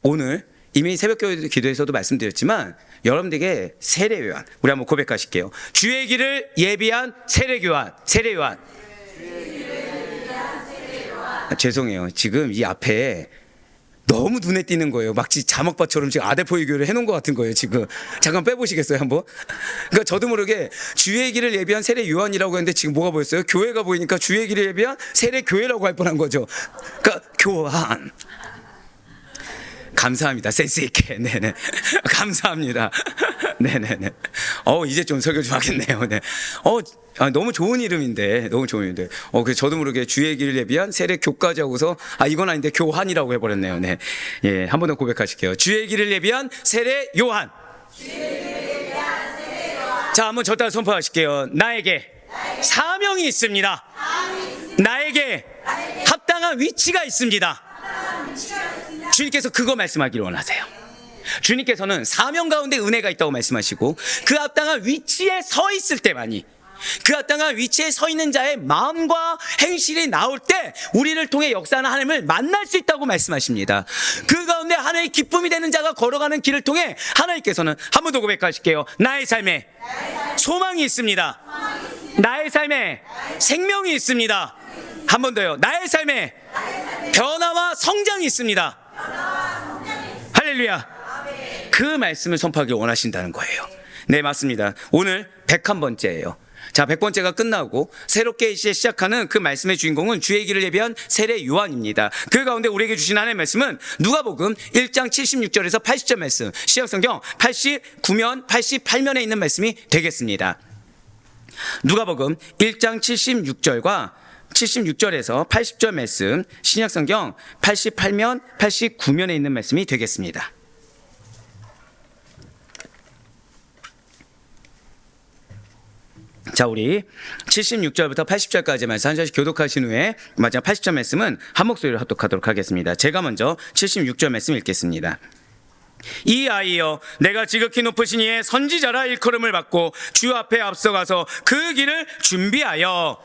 오늘 이미 새벽 기도에서도 말씀드렸지만 여러분들에게 세례 요한, 우리 한번 고백하실게요. 주의 길을 예비한 세례 요한, 세례 요한. 죄송해요. 지금 이 앞에 너무 눈에 띄는 거예요. 마치 자막바처럼 지금 아데포이 교회를 해놓은 것 같은 거예요. 지금 잠깐 빼보시겠어요, 한번? 그러니까 저도 모르게 주의 길을 예비한 세례 요한이라고 했는데 지금 뭐가 보였어요? 교회가 보이니까 주의 길을 예비한 세례 교회라고 할 뻔한 거죠. 그러니까 교한. 감사합니다. 센스 있게. 네네. 감사합니다. 네네네. 이제 좀 설교 좀 하겠네요. 네. 너무 좋은 이름인데, 너무 좋은 이름인데. 그래서 저도 모르게 주의 길을 예비한 세례 교까지 하고서, 이건 아닌데 교한이라고 해버렸네요. 네. 예, 한 번 더 고백하실게요. 주의 길을 예비한 세례 요한. 자, 한번 저 따라 선포하실게요. 나에게 사명이 있습니다. 나에게 합당한 위치가 있습니다. 주님께서 그거 말씀하기를 원하세요. 주님께서는 사명 가운데 은혜가 있다고 말씀하시고 그 합당한 위치에 서 있을 때만이, 그 합당한 위치에 서 있는 자의 마음과 행실이 나올 때 우리를 통해 역사하는 하나님을 만날 수 있다고 말씀하십니다. 그 가운데 하나님의 기쁨이 되는 자가 걸어가는 길을 통해 하나님께서는, 한 번 더 고백하실게요. 나의 삶에 소망이 있습니다. 나의 삶에 생명이 있습니다. 한 번 더요. 나의 삶에 변화와 성장이 있습니다. 할렐루야. 그 말씀을 선포하기 원하신다는 거예요. 네, 맞습니다. 오늘 101번째예요. 자, 100번째가 끝나고 새롭게 이제 시작하는 그 말씀의 주인공은 주의 길을 예비한 세례 요한입니다. 그 가운데 우리에게 주신 하나님의 말씀은 누가복음 1장 76절에서 80절 말씀, 신약성경 89면 88면에 있는 말씀이 되겠습니다. 누가복음 1장 76절과 76절에서 80절 말씀, 신약성경 88면 89면에 있는 말씀이 되겠습니다. 자, 우리 76절부터 80절까지 말씀 한 절씩 교독하신 후에 마지막 80절 말씀은 한 목소리로 합독하도록 하겠습니다. 제가 먼저 76절 말씀 읽겠습니다. 이 아이여, 내가 지극히 높으신 이의 선지자라 일컬음을 받고 주 앞에 앞서가서 그 길을 준비하여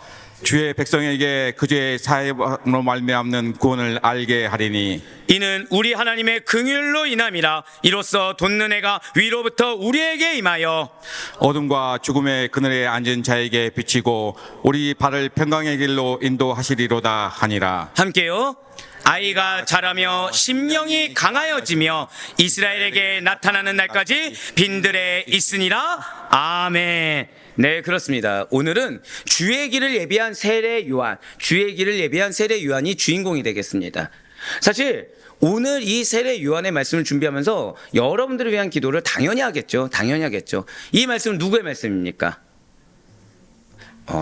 주의 백성에게 그주의 사역으로 말미암는 구원을 알게 하리니 이는 우리 하나님의 긍휼로 인함이라. 이로써 돋는 해가 위로부터 우리에게 임하여 어둠과 죽음의 그늘에 앉은 자에게 비치고 우리 발을 평강의 길로 인도하시리로다 하니라. 함께요. 아이가 자라며 심령이 강하여지며 이스라엘에게 나타나는 날까지 빈들에 있으니라. 아멘. 네, 그렇습니다. 오늘은 주의 길을 예비한 세례 요한, 주의 길을 예비한 세례 요한이 주인공이 되겠습니다. 사실 오늘 이 세례 요한의 말씀을 준비하면서 여러분들을 위한 기도를 당연히 하겠죠. 당연히 하겠죠. 이 말씀은 누구의 말씀입니까?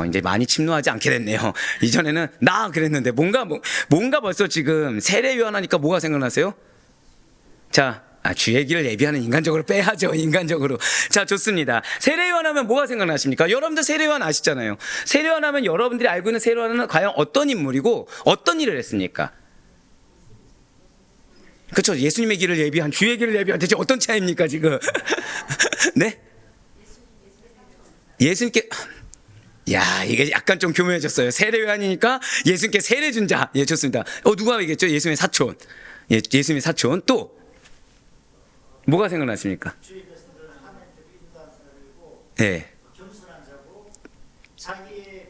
이제 많이 침노하지 않게 됐네요. 이전에는 나 그랬는데 뭔가 벌써 지금 세례 요한 하니까 뭐가 생각나세요? 자, 주의 길을 예비하는 인간적으로 빼야죠. 인간적으로. 자, 좋습니다. 세례요한 하면 뭐가 생각나십니까? 여러분들 세례요한 아시잖아요. 세례요한 하면 여러분들이 알고 있는 세례요한은 과연 어떤 인물이고 어떤 일을 했습니까? 그렇죠. 예수님의 길을 예비한, 주의 길을 예비한, 대체 어떤 차이입니까 지금? 네? 예수님께, 야, 이게 약간 좀 교묘해졌어요. 세례요한이니까 예수님께 세례 준 자. 예, 좋습니다. 누가 얘기했죠? 예수님의 사촌. 예, 예수님의 사촌. 또 뭐가 생각나십니까? 네. 겸손한 자고 자기의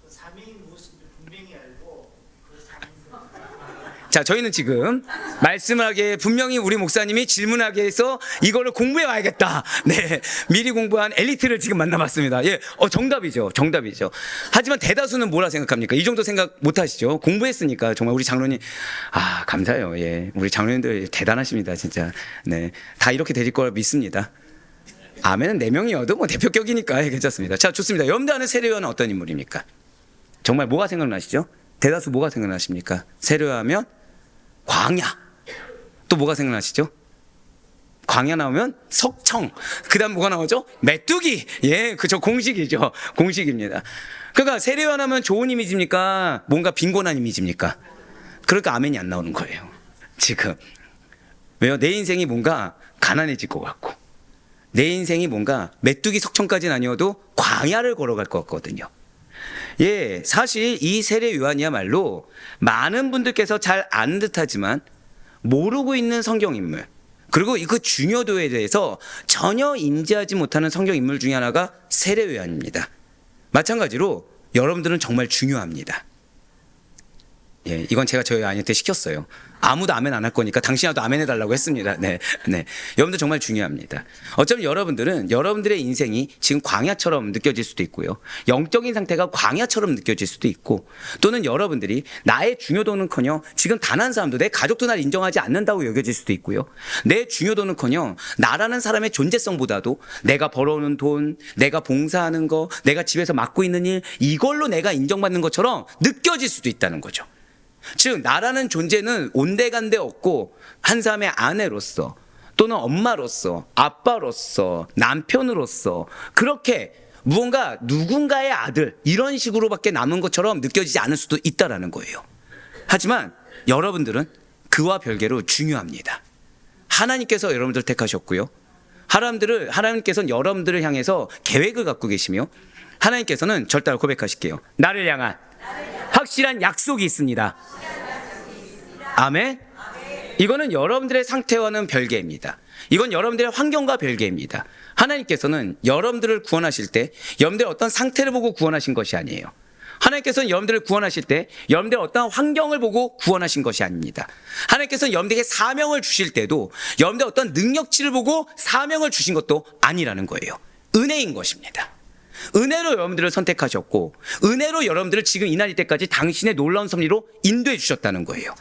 사명이 무엇인지 분명히 알고 그 사명을. 자, 저희는 지금 말씀을 하기에 분명히 우리 목사님이 질문하게 해서 이거를 공부해 와야겠다. 네, 미리 공부한 엘리트를 지금 만나봤습니다. 예, 정답이죠. 하지만 대다수는 뭐라 생각합니까? 이 정도 생각 못 하시죠? 공부했으니까. 정말 우리 장로님, 감사해요. 예, 우리 장로님들 대단하십니다, 진짜. 네, 다 이렇게 되실 걸 믿습니다. 아멘은 4명이어도 뭐 대표격이니까 괜찮습니다. 자, 좋습니다. 여러분들 아는 세례요한은 어떤 인물입니까? 정말 뭐가 생각나시죠? 대다수 뭐가 생각나십니까? 세례요하면 광야. 또 뭐가 생각나시죠? 광야 나오면 석청. 그 다음 뭐가 나오죠? 메뚜기. 예, 그저 공식이죠. 공식입니다. 그러니까 세례요한 하면 좋은 이미지입니까? 뭔가 빈곤한 이미지입니까? 그러니까 아멘이 안 나오는 거예요. 지금. 왜요? 내 인생이 뭔가 가난해질 것 같고, 내 인생이 뭔가 메뚜기 석청까지는 아니어도 광야를 걸어갈 것 같거든요. 예, 사실 이 세례 요한이야말로 많은 분들께서 잘 아는 듯하지만 모르고 있는 성경 인물, 그리고 그 중요도에 대해서 전혀 인지하지 못하는 성경 인물 중에 하나가 세례요한입니다. 마찬가지로 여러분들은 정말 중요합니다. 예, 이건 제가 저희 아이한테 시켰어요. 아무도 아멘 안 할 거니까 당신이라도 아멘 해달라고 했습니다. 네. 여러분들 정말 중요합니다. 어쩌면 여러분들은 여러분들의 인생이 지금 광야처럼 느껴질 수도 있고요. 영적인 상태가 광야처럼 느껴질 수도 있고, 또는 여러분들이 나의 중요도는커녕 지금 단 한 사람도, 내 가족도 날 인정하지 않는다고 여겨질 수도 있고요. 내 중요도는커녕 나라는 사람의 존재성보다도 내가 벌어오는 돈, 내가 봉사하는 거, 내가 집에서 맡고 있는 일, 이걸로 내가 인정받는 것처럼 느껴질 수도 있다는 거죠. 즉 나라는 존재는 온데간데 없고 한 사람의 아내로서, 또는 엄마로서, 아빠로서, 남편으로서, 그렇게 무언가 누군가의 아들, 이런 식으로밖에 남은 것처럼 느껴지지 않을 수도 있다는 거예요. 하지만 여러분들은 그와 별개로 중요합니다. 하나님께서 여러분들을 택하셨고요, 하나님께서는 여러분들을 향해서 계획을 갖고 계시며, 하나님께서는 절 따라 고백하실게요. 나를 향한 확실한 약속이 있습니다. 아멘. 이거는 여러분들의 상태와는 별개입니다. 이건 여러분들의 환경과 별개입니다. 하나님께서는 여러분들을 구원하실 때 여러분들의 어떤 상태를 보고 구원하신 것이 아니에요. 하나님께서는 여러분들을 구원하실 때 여러분들의 어떤 환경을 보고 구원하신 것이 아닙니다. 하나님께서는 여러분들에게 사명을 주실 때도 여러분들의 어떤 능력치를 보고 사명을 주신 것도 아니라는 거예요. 은혜인 것입니다. 은혜로 여러분들을 선택하셨고, 은혜로 여러분들을 지금 이날 이때까지 당신의 놀라운 섭리로 인도해 주셨다는 거예요.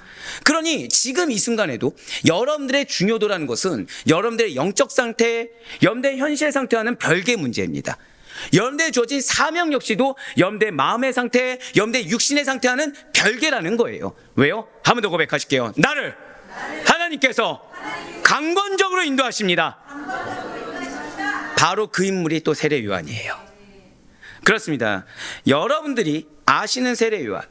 그러니 지금 이 순간에도 여러분들의 중요도라는 것은 여러분들의 영적 상태, 여러분들의 현실 상태와는 별개의 문제입니다. 여러분들의 주어진 사명 역시도 여러분들의 마음의 상태, 여러분들의 육신의 상태와는 별개라는 거예요. 왜요? 한 번 더 고백하실게요. 나를 하나님께서 강권적으로 인도하십니다. 바로 그 인물이 또 세례 요한이에요. 그렇습니다. 여러분들이 아시는 세례 요한,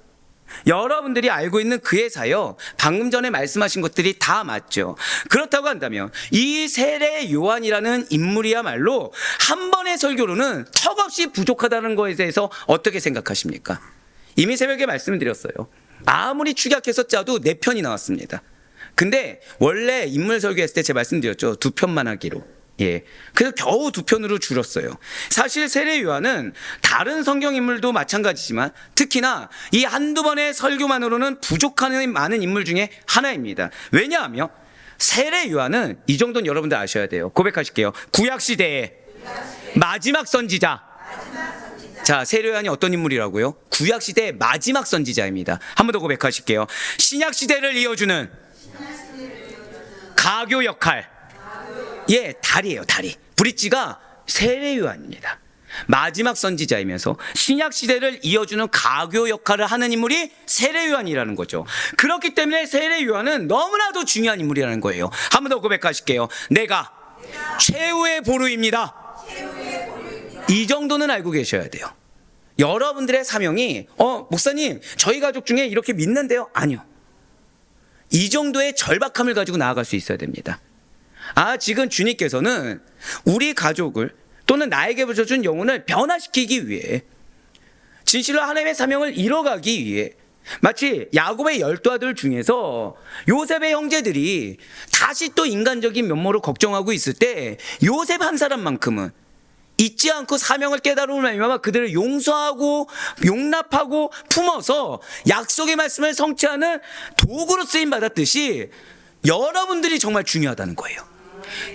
여러분들이 알고 있는 그의 사역, 방금 전에 말씀하신 것들이 다 맞죠. 그렇다고 한다면 이 세례 요한이라는 인물이야말로 한 번의 설교로는 턱없이 부족하다는 것에 대해서 어떻게 생각하십니까? 이미 새벽에 말씀드렸어요. 아무리 축약해서 짜도 4편이 나왔습니다. 근데 원래 인물 설교했을 때 제가 말씀드렸죠. 2편만 하기로. 예, 그래서 겨우 2편으로 줄였어요. 사실 세례 요한은 다른 성경 인물도 마찬가지지만 특히나 이 한두 번의 설교만으로는 부족한 많은 인물 중에 하나입니다. 왜냐하면 세례 요한은 이 정도는 여러분들 아셔야 돼요. 고백하실게요. 구약 시대의 마지막 선지자. 자, 세례 요한이 어떤 인물이라고요? 구약 시대의 마지막 선지자입니다. 한 번 더 고백하실게요. 신약 시대를 이어주는 가교 역할. 예, 다리예요, 다리. 브릿지가 세례 요한입니다. 마지막 선지자이면서 신약 시대를 이어주는 가교 역할을 하는 인물이 세례 요한이라는 거죠. 그렇기 때문에 세례 요한은 너무나도 중요한 인물이라는 거예요. 한 번 더 고백하실게요. 내가 최후의 보루입니다. 이 정도는 알고 계셔야 돼요. 여러분들의 사명이 목사님 저희 가족 중에 이렇게 믿는데요? 아니요. 이 정도의 절박함을 가지고 나아갈 수 있어야 됩니다. 지금 주님께서는 우리 가족을, 또는 나에게 주신 영혼을 변화시키기 위해, 진실로 하나님의 사명을 이뤄가기 위해, 마치 야곱의 12아들 중에서 요셉의 형제들이 다시 또 인간적인 면모로 걱정하고 있을 때 요셉 한 사람만큼은 잊지 않고 사명을 깨달음으로 말미암아 그들을 용서하고 용납하고 품어서 약속의 말씀을 성취하는 도구로 쓰임 받았듯이 여러분들이 정말 중요하다는 거예요.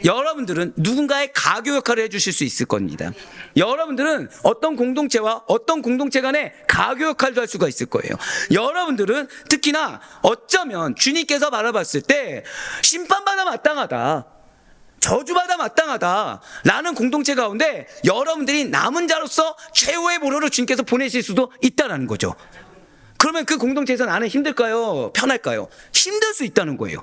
여러분들은 누군가의 가교 역할을 해주실 수 있을 겁니다. 여러분들은 어떤 공동체와 어떤 공동체 간의 가교 역할도 할 수가 있을 거예요. 여러분들은 특히나 어쩌면 주님께서 바라봤을 때 심판받아 마땅하다, 저주받아 마땅하다 라는 공동체 가운데 여러분들이 남은 자로서 최후의 보루를 주님께서 보내실 수도 있다는 거죠. 그러면 그 공동체에서 나는 힘들까요? 편할까요? 힘들 수 있다는 거예요.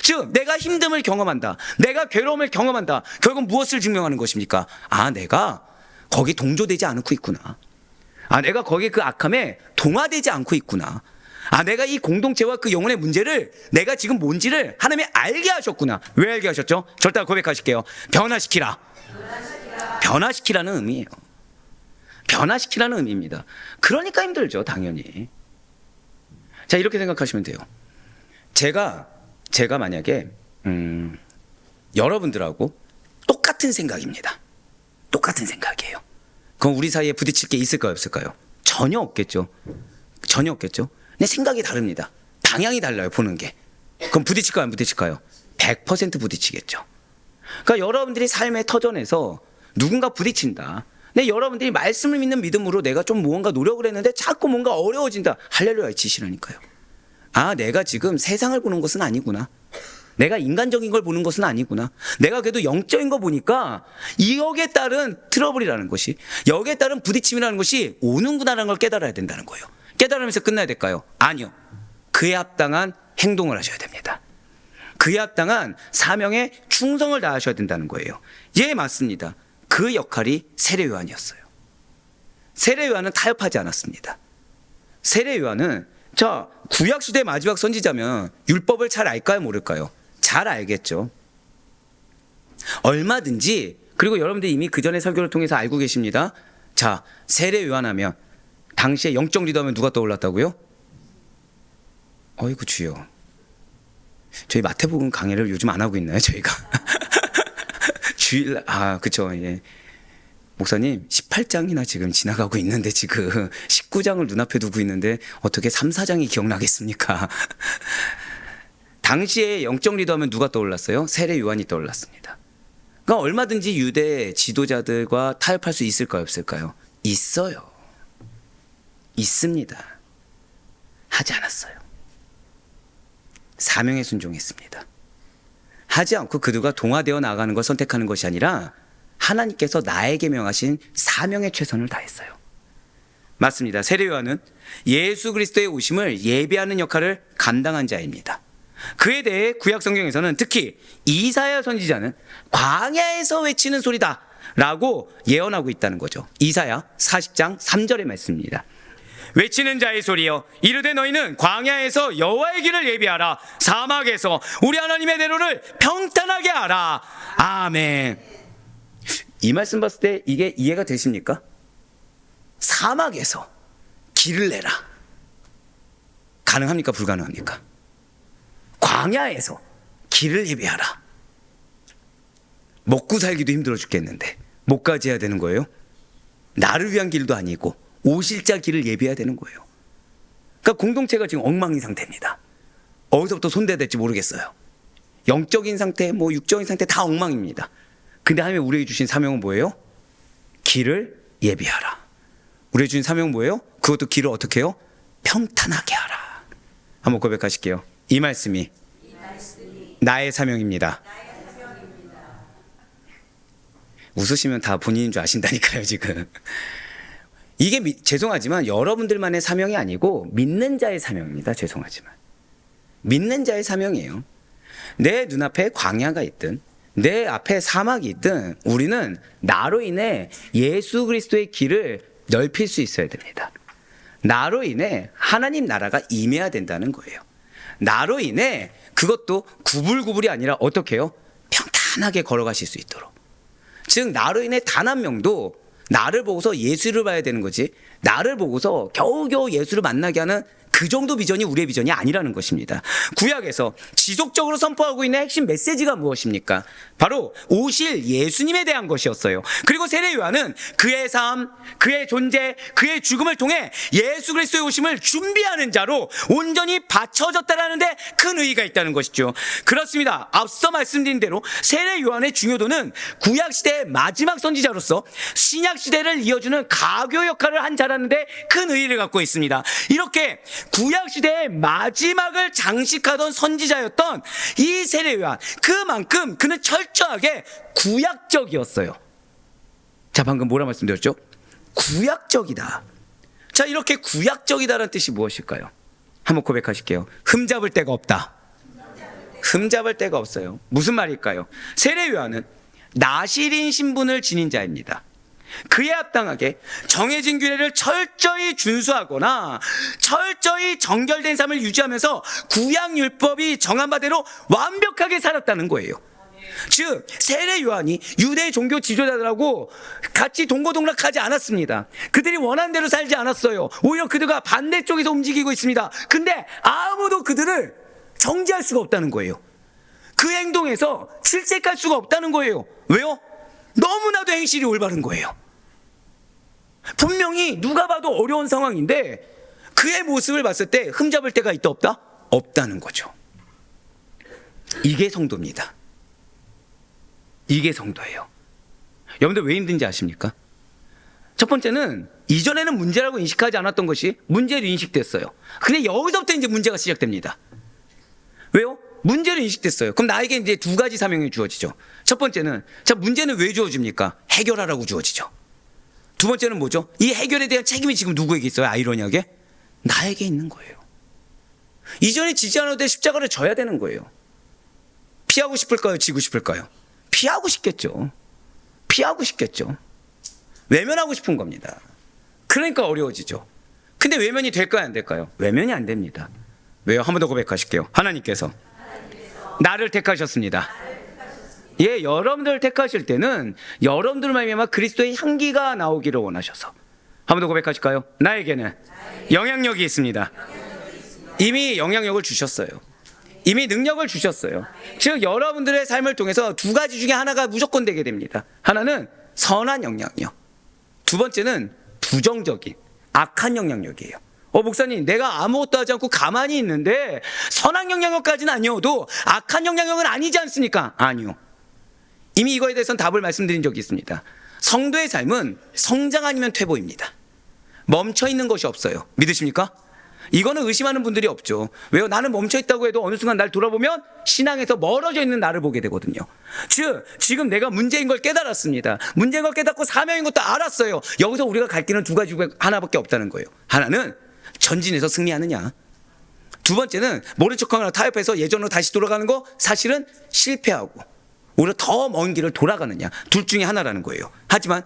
즉 내가 힘듦을 경험한다, 내가 괴로움을 경험한다. 결국 무엇을 증명하는 것입니까? 내가 거기 동조되지 않고 있구나. 내가 거기 그 악함에 동화되지 않고 있구나. 내가 이 공동체와 그 영혼의 문제를 내가 지금 뭔지를 하나님이 알게 하셨구나. 왜 알게 하셨죠? 절대 고백하실게요. 변화시키라. 변화시키라는 의미예요. 변화시키라는 의미입니다. 그러니까 힘들죠, 당연히. 자, 이렇게 생각하시면 돼요. 제가 제가 만약에 여러분들하고 똑같은 생각입니다. 똑같은 생각이에요. 그럼 우리 사이에 부딪힐 게 있을까요, 없을까요? 전혀 없겠죠. 전혀 없겠죠. 근데 생각이 다릅니다. 방향이 달라요, 보는 게. 그럼 부딪힐까요, 안 부딪힐까요? 100% 부딪히겠죠. 그러니까 여러분들이 삶의 터전에서 누군가 부딪힌다. 근데 여러분들이 말씀을 믿는 믿음으로 내가 좀 무언가 노력을 했는데 자꾸 뭔가 어려워진다. 할렐루야 치시라니까요. 아, 내가 지금 세상을 보는 것은 아니구나. 내가 인간적인 걸 보는 것은 아니구나. 내가 그래도 영적인 거 보니까 여기에 따른 트러블이라는 것이, 여기에 따른 부딪힘이라는 것이 오는구나라는 걸 깨달아야 된다는 거예요. 깨달으면서 끝나야 될까요? 아니요. 그에 합당한 행동을 하셔야 됩니다. 그에 합당한 사명에 충성을 다하셔야 된다는 거예요. 예, 맞습니다. 그 역할이 세례 요한이었어요. 세례 요한은 타협하지 않았습니다. 세례 요한은 자, 구약시대 마지막 선지자면 율법을 잘 알까요, 모를까요? 잘 알겠죠. 얼마든지, 그리고 여러분들이 이미 그 전에 설교를 통해서 알고 계십니다. 자, 세례 요한하면 당시에 영적 리더하면 누가 떠올랐다고요? 어이구 주여. 저희 마태복음 강의를 요즘 안 하고 있나요, 저희가? 주일, 그쵸, 예. 목사님 18장이나 지금 지나가고 있는데 지금 19장을 눈앞에 두고 있는데 어떻게 3, 4장이 기억나겠습니까? 당시에 영적 리더하면 누가 떠올랐어요? 세례 요한이 떠올랐습니다. 그러니까 얼마든지 유대 지도자들과 타협할 수 있을까요, 없을까요? 있어요. 있습니다. 하지 않았어요. 사명에 순종했습니다. 하지 않고 그들과 동화되어 나가는 걸 선택하는 것이 아니라 하나님께서 나에게 명하신 사명에 최선을 다했어요. 맞습니다. 세례 요한은 예수 그리스도의 오심을 예비하는 역할을 감당한 자입니다. 그에 대해 구약 성경에서는 특히 이사야 선지자는 광야에서 외치는 소리다 라고 예언하고 있다는 거죠. 이사야 40장 3절의 말씀입니다. 외치는 자의 소리여, 이르되 너희는 광야에서 여호와의 길을 예비하라. 사막에서 우리 하나님의 대로를 평탄하게 하라. 아멘. 이 말씀 봤을 때 이게 이해가 되십니까? 사막에서 길을 내라. 가능합니까, 불가능합니까? 광야에서 길을 예비하라. 먹고 살기도 힘들어 죽겠는데 뭐까지 해야 되는 거예요? 나를 위한 길도 아니고 오실자 길을 예비해야 되는 거예요. 그러니까 공동체가 지금 엉망인 상태입니다. 어디서부터 손대야 될지 모르겠어요. 영적인 상태, 육적인 상태 다 엉망입니다. 근데 하나님이 우리에게 주신 사명은 뭐예요? 길을 예비하라. 우리에게 주신 사명은 뭐예요? 그것도 길을 어떻게 해요? 평탄하게 하라. 한번 고백하실게요. 이 말씀이 나의 사명입니다. 웃으시면 다 본인인 줄 아신다니까요, 지금. 이게 죄송하지만 여러분들만의 사명이 아니고 믿는 자의 사명입니다. 죄송하지만. 믿는 자의 사명이에요. 내 눈앞에 광야가 있든 내 앞에 사막이 있든 우리는 나로 인해 예수 그리스도의 길을 넓힐 수 있어야 됩니다. 나로 인해 하나님 나라가 임해야 된다는 거예요. 나로 인해 그것도 구불구불이 아니라 어떻게 해요? 평탄하게 걸어가실 수 있도록. 즉 나로 인해 단 한 명도 나를 보고서 예수를 봐야 되는 거지, 나를 보고서 겨우겨우 예수를 만나게 하는 그 정도 비전이 우리의 비전이 아니라는 것입니다. 구약에서 지속적으로 선포하고 있는 핵심 메시지가 무엇입니까? 바로 오실 예수님에 대한 것이었어요. 그리고 세례 요한은 그의 삶, 그의 존재, 그의 죽음을 통해 예수 그리스도의 오심을 준비하는 자로 온전히 바쳐졌다라는 데 큰 의의가 있다는 것이죠. 그렇습니다. 앞서 말씀드린 대로 세례 요한의 중요도는 구약시대의 마지막 선지자로서 신약시대를 이어주는 가교 역할을 한 자라는 데 큰 의의를 갖고 있습니다. 이렇게 구약시대의 마지막을 장식하던 선지자였던 이 세례 요한, 그만큼 그는 철저하게 구약적이었어요. 자, 방금 뭐라 말씀드렸죠? 구약적이다. 자, 이렇게 구약적이다라는 뜻이 무엇일까요? 한번 고백하실게요. 흠잡을 데가 없다. 흠잡을 데가 없어요. 무슨 말일까요? 세례 요한은 나실인 신분을 지닌 자입니다. 그에 합당하게 정해진 규례를 철저히 준수하거나 철저히 정결된 삶을 유지하면서 구약율법이 정한 바대로 완벽하게 살았다는 거예요. 즉 세례 요한이 유대 종교 지도자들하고 같이 동고동락하지 않았습니다. 그들이 원하는 대로 살지 않았어요. 오히려 그들과 반대쪽에서 움직이고 있습니다. 근데 아무도 그들을 정지할 수가 없다는 거예요. 그 행동에서 질색할 수가 없다는 거예요. 왜요? 너무나도 행실이 올바른 거예요. 분명히 누가 봐도 어려운 상황인데 그의 모습을 봤을 때 흠잡을 데가 있다 없다? 없다는 거죠. 이게 성도입니다. 이게 성도예요. 여러분들 왜 힘든지 아십니까? 첫 번째는 이전에는 문제라고 인식하지 않았던 것이 문제로 인식됐어요. 근데 여기서부터 이제 문제가 시작됩니다. 왜요? 문제로 인식됐어요. 그럼 나에게 이제 두 가지 사명이 주어지죠. 첫 번째는, 자, 문제는 왜 주어집니까? 해결하라고 주어지죠. 두 번째는 뭐죠? 이 해결에 대한 책임이 지금 누구에게 있어요? 아이러니하게? 나에게 있는 거예요. 이전에 지지 않아도 돼 십자가를 져야 되는 거예요. 피하고 싶을까요? 지고 싶을까요? 피하고 싶겠죠. 피하고 싶겠죠. 외면하고 싶은 겁니다. 그러니까 어려워지죠. 근데 외면이 될까요? 안 될까요? 외면이 안 됩니다. 왜요? 한 번 더 고백하실게요. 하나님께서 나를 택하셨습니다. 예, 여러분들을 택하실 때는 여러분들 말미암아 그리스도의 향기가 나오기를 원하셔서. 한 번 더 고백하실까요? 나에게는 영향력이 있습니다. 이미 영향력을 주셨어요. 이미 능력을 주셨어요. 즉 여러분들의 삶을 통해서 두 가지 중에 하나가 무조건 되게 됩니다. 하나는 선한 영향력, 두 번째는 부정적인 악한 영향력이에요. 목사님, 내가 아무것도 하지 않고 가만히 있는데 선한 영향력까지는 아니어도 악한 영향력은 아니지 않습니까? 아니요. 이미 이거에 대해서는 답을 말씀드린 적이 있습니다. 성도의 삶은 성장 아니면 퇴보입니다. 멈춰있는 것이 없어요. 믿으십니까? 이거는 의심하는 분들이 없죠. 왜요? 나는 멈춰있다고 해도 어느 순간 날 돌아보면 신앙에서 멀어져 있는 나를 보게 되거든요. 즉 지금 내가 문제인 걸 깨달았습니다. 문제인 걸 깨닫고 사명인 것도 알았어요. 여기서 우리가 갈 길은 두 가지 중에 하나밖에 없다는 거예요. 하나는 전진해서 승리하느냐, 두 번째는 모른 척하거나 타협해서 예전으로 다시 돌아가는 거, 사실은 실패하고 오히려 더 먼 길을 돌아가느냐, 둘 중에 하나라는 거예요. 하지만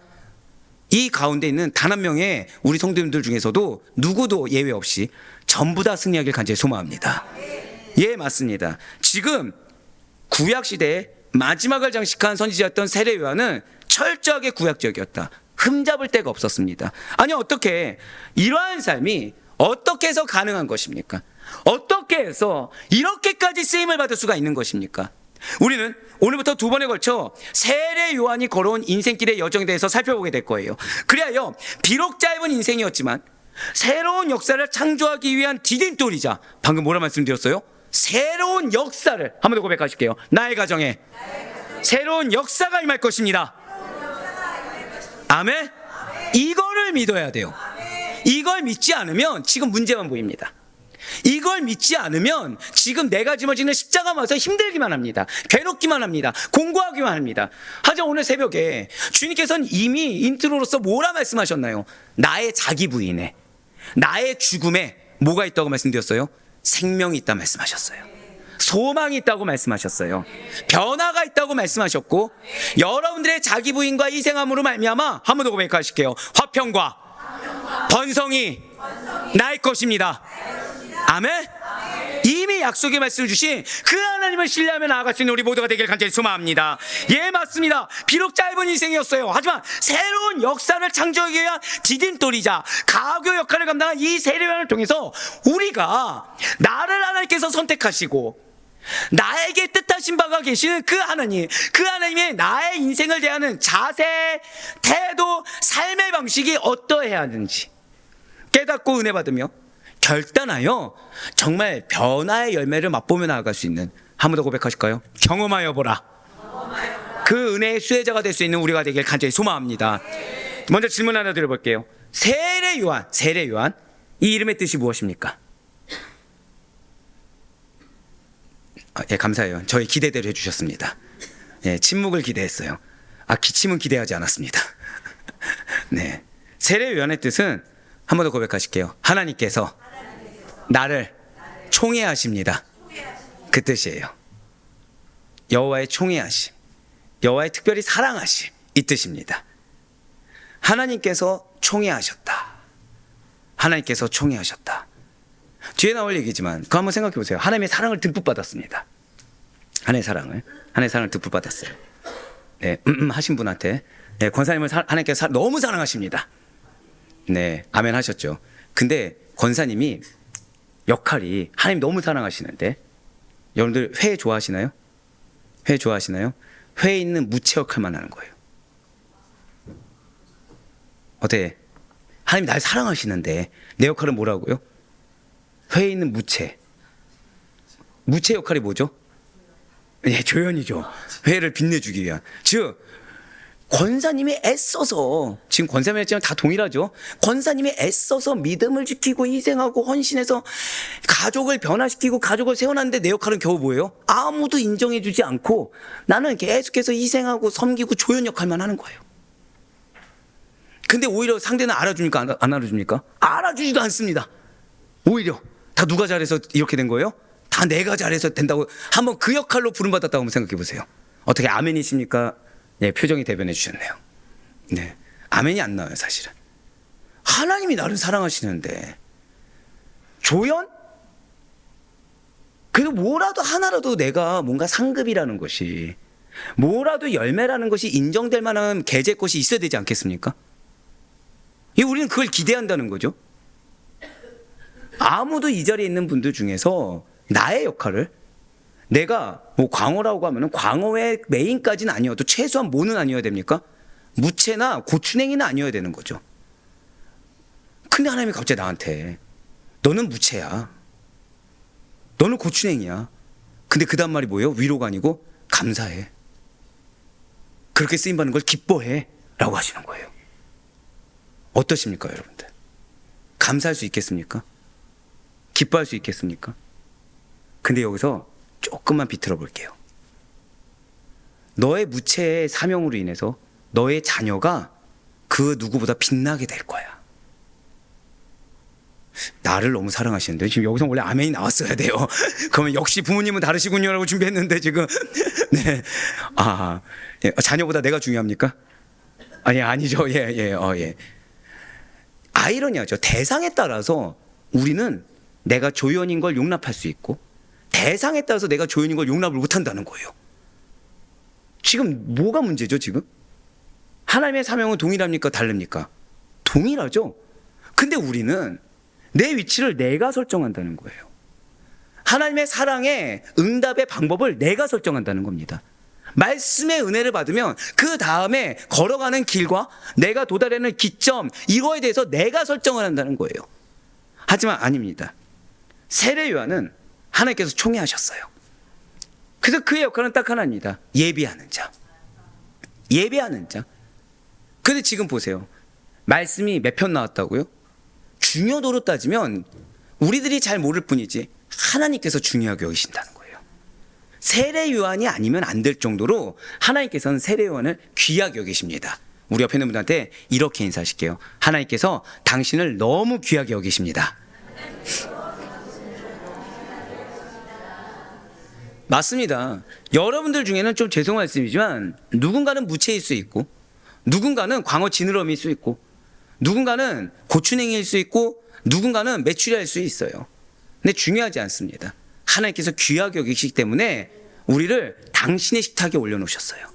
이 가운데 있는 단 한 명의 우리 성도님들 중에서도 누구도 예외 없이 전부 다 승리하길 간절히 소망합니다. 예, 맞습니다. 지금 구약시대에 마지막을 장식한 선지자였던 세례 요한은 철저하게 구약적이었다. 흠잡을 데가 없었습니다. 아니, 어떻게 이러한 삶이 어떻게 해서 가능한 것입니까? 어떻게 해서 이렇게까지 쓰임을 받을 수가 있는 것입니까? 우리는 오늘부터 두 번에 걸쳐 세례 요한이 걸어온 인생길의 여정에 대해서 살펴보게 될 거예요. 그리하여 비록 짧은 인생이었지만 새로운 역사를 창조하기 위한 디딤돌이자, 방금 뭐라 말씀드렸어요? 새로운 역사를, 한 번 더 고백하실게요. 나의 가정에 새로운 역사가 임할 것입니다. 아멘? 이거를 믿어야 돼요. 이걸 믿지 않으면 지금 문제만 보입니다. 이걸 믿지 않으면 지금 내가 짊어지는 십자가 마서 힘들기만 합니다. 괴롭기만 합니다. 공고하기만 합니다. 하지만 오늘 새벽에 주님께서는 이미 인트로로서 뭐라 말씀하셨나요? 나의 자기 부인에, 나의 죽음에 뭐가 있다고 말씀드렸어요? 생명이 있다 말씀하셨어요. 소망이 있다고 말씀하셨어요. 변화가 있다고 말씀하셨고, 여러분들의 자기 부인과 희생함으로 말미암아, 한 번 더 고백하실게요. 화평과 번성이 나의 것입니다. 아멘? 이미 약속의 말씀을 주신 그 하나님을 신뢰하며 나아갈 수 있는 우리 모두가 되길 간절히 소망합니다. 예, 맞습니다. 비록 짧은 인생이었어요. 하지만 새로운 역사를 창조하기 위한 디딤돌이자 가교 역할을 감당한 이 세례요한을 통해서 우리가 나를 하나님께서 선택하시고 나에게 뜻하신 바가 계시는 그 하나님, 그 하나님의 나의 인생을 대하는 자세, 태도, 삶의 방식이 어떠해야 하는지 깨닫고 은혜 받으며 결단하여 정말 변화의 열매를 맛보며 나아갈 수 있는, 한 번 더 고백하실까요? 경험하여 보라. 그 은혜의 수혜자가 될 수 있는 우리가 되길 간절히 소망합니다. 먼저 질문 하나 드려볼게요. 세례 요한, 이 이름의 뜻이 무엇입니까? 예, 감사해요. 저희 기대대로 해주셨습니다. 예, 침묵을 기대했어요. 기침은 기대하지 않았습니다. 네, 세례 요한의 뜻은 한 번 더 고백하실게요. 하나님께서 나를 총회하십니다. 그 뜻이에요. 여호와의 총회하심, 여호와의 특별히 사랑하심, 이 뜻입니다. 하나님께서 총회하셨다. 하나님께서 총회하셨다. 뒤에 나올 얘기지만 그거 한번 생각해 보세요. 하나님의 사랑을 듬뿍 받았습니다. 하나님의 사랑을 듬뿍 받았어요. 네, 하신 분한테, 네, 권사님을 하나님께서 너무 사랑하십니다. 네, 아멘 하셨죠. 근데 권사님이 역할이, 하나님 너무 사랑하시는데 여러분들 회 좋아하시나요? 회 좋아하시나요? 회에 있는 무채 역할만 하는 거예요. 어때? 하나님 날 사랑하시는데 내 역할은 뭐라고요? 회에 있는 무채. 무채 역할이 뭐죠? 예, 조연이죠. 회를 빛내주기 위한. 즉 권사님이 애써서, 지금 권사님이 했지만 다 동일하죠. 권사님이 애써서 믿음을 지키고 희생하고 헌신해서 가족을 변화시키고 가족을 세워놨는데 내 역할은 겨우 뭐예요? 아무도 인정해주지 않고 나는 계속해서 희생하고 섬기고 조연 역할만 하는 거예요. 근데 오히려 상대는 알아줍니까? 안 알아줍니까? 알아주지도 않습니다. 오히려 다 누가 잘해서 이렇게 된 거예요? 다 내가 잘해서 된다고. 한번 그 역할로 부름받았다고 한번 생각해 보세요. 어떻게 아멘이십니까? 네, 표정이 대변해 주셨네요. 네, 아멘이 안 나와요, 사실은. 하나님이 나를 사랑하시는데 조연? 그래도 뭐라도 하나라도 내가 뭔가 상급이라는 것이, 뭐라도 열매라는 것이 인정될 만한 계제 것이 있어야 되지 않겠습니까? 우리는 그걸 기대한다는 거죠. 아무도 이 자리에 있는 분들 중에서 나의 역할을, 내가 뭐 광어라고 하면은 광어의 메인까지는 아니어도 최소한 뭐는 아니어야 됩니까? 무채나 고추냉이는 아니어야 되는 거죠. 근데 하나님이 갑자기 나한테 너는 무채야, 너는 고추냉이야. 근데 그 다음 말이 뭐예요? 위로가 아니고 감사해. 그렇게 쓰임받는 걸 기뻐해 라고 하시는 거예요. 어떠십니까, 여러분들? 감사할 수 있겠습니까? 기뻐할 수 있겠습니까? 근데 여기서 조금만 비틀어 볼게요. 너의 무채의 사명으로 인해서 너의 자녀가 그 누구보다 빛나게 될 거야. 나를 너무 사랑하시는데 지금 여기서 원래 아멘이 나왔어야 돼요. 그러면 역시 부모님은 다르시군요라고 준비했는데 지금 네, 예. 자녀보다 내가 중요합니까? 아니죠. 예. 아이러니하죠. 대상에 따라서 우리는 내가 조연인 걸 용납할 수 있고, 대상에 따라서 내가 조연인 걸 용납을 못한다는 거예요. 지금 뭐가 문제죠, 지금? 하나님의 사명은 동일합니까? 다릅니까? 동일하죠. 근데 우리는 내 위치를 내가 설정한다는 거예요. 하나님의 사랑의 응답의 방법을 내가 설정한다는 겁니다. 말씀의 은혜를 받으면 그 다음에 걸어가는 길과 내가 도달하는 기점, 이거에 대해서 내가 설정을 한다는 거예요. 하지만 아닙니다. 세례 요한은 하나님께서 총회하셨어요. 그래서 그의 역할은 딱 하나입니다. 예비하는 자. 예비하는 자. 근데 지금 보세요. 말씀이 몇 편 나왔다고요? 중요도로 따지면 우리들이 잘 모를 뿐이지 하나님께서 중요하게 여기신다는 거예요. 세례 요한이 아니면 안 될 정도로 하나님께서는 세례 요한을 귀하게 여기십니다. 우리 옆에 있는 분들한테 이렇게 인사하실게요. 하나님께서 당신을 너무 귀하게 여기십니다. 맞습니다. 여러분들 중에는 좀 죄송한 말씀이지만 누군가는 무채일 수 있고, 누군가는 광어 지느러미일 수 있고, 누군가는 고추냉이일 수 있고, 누군가는 메추리알 수 있어요. 근데 중요하지 않습니다. 하나님께서 귀하게 여기시기 때문에 우리를 당신의 식탁에 올려놓으셨어요.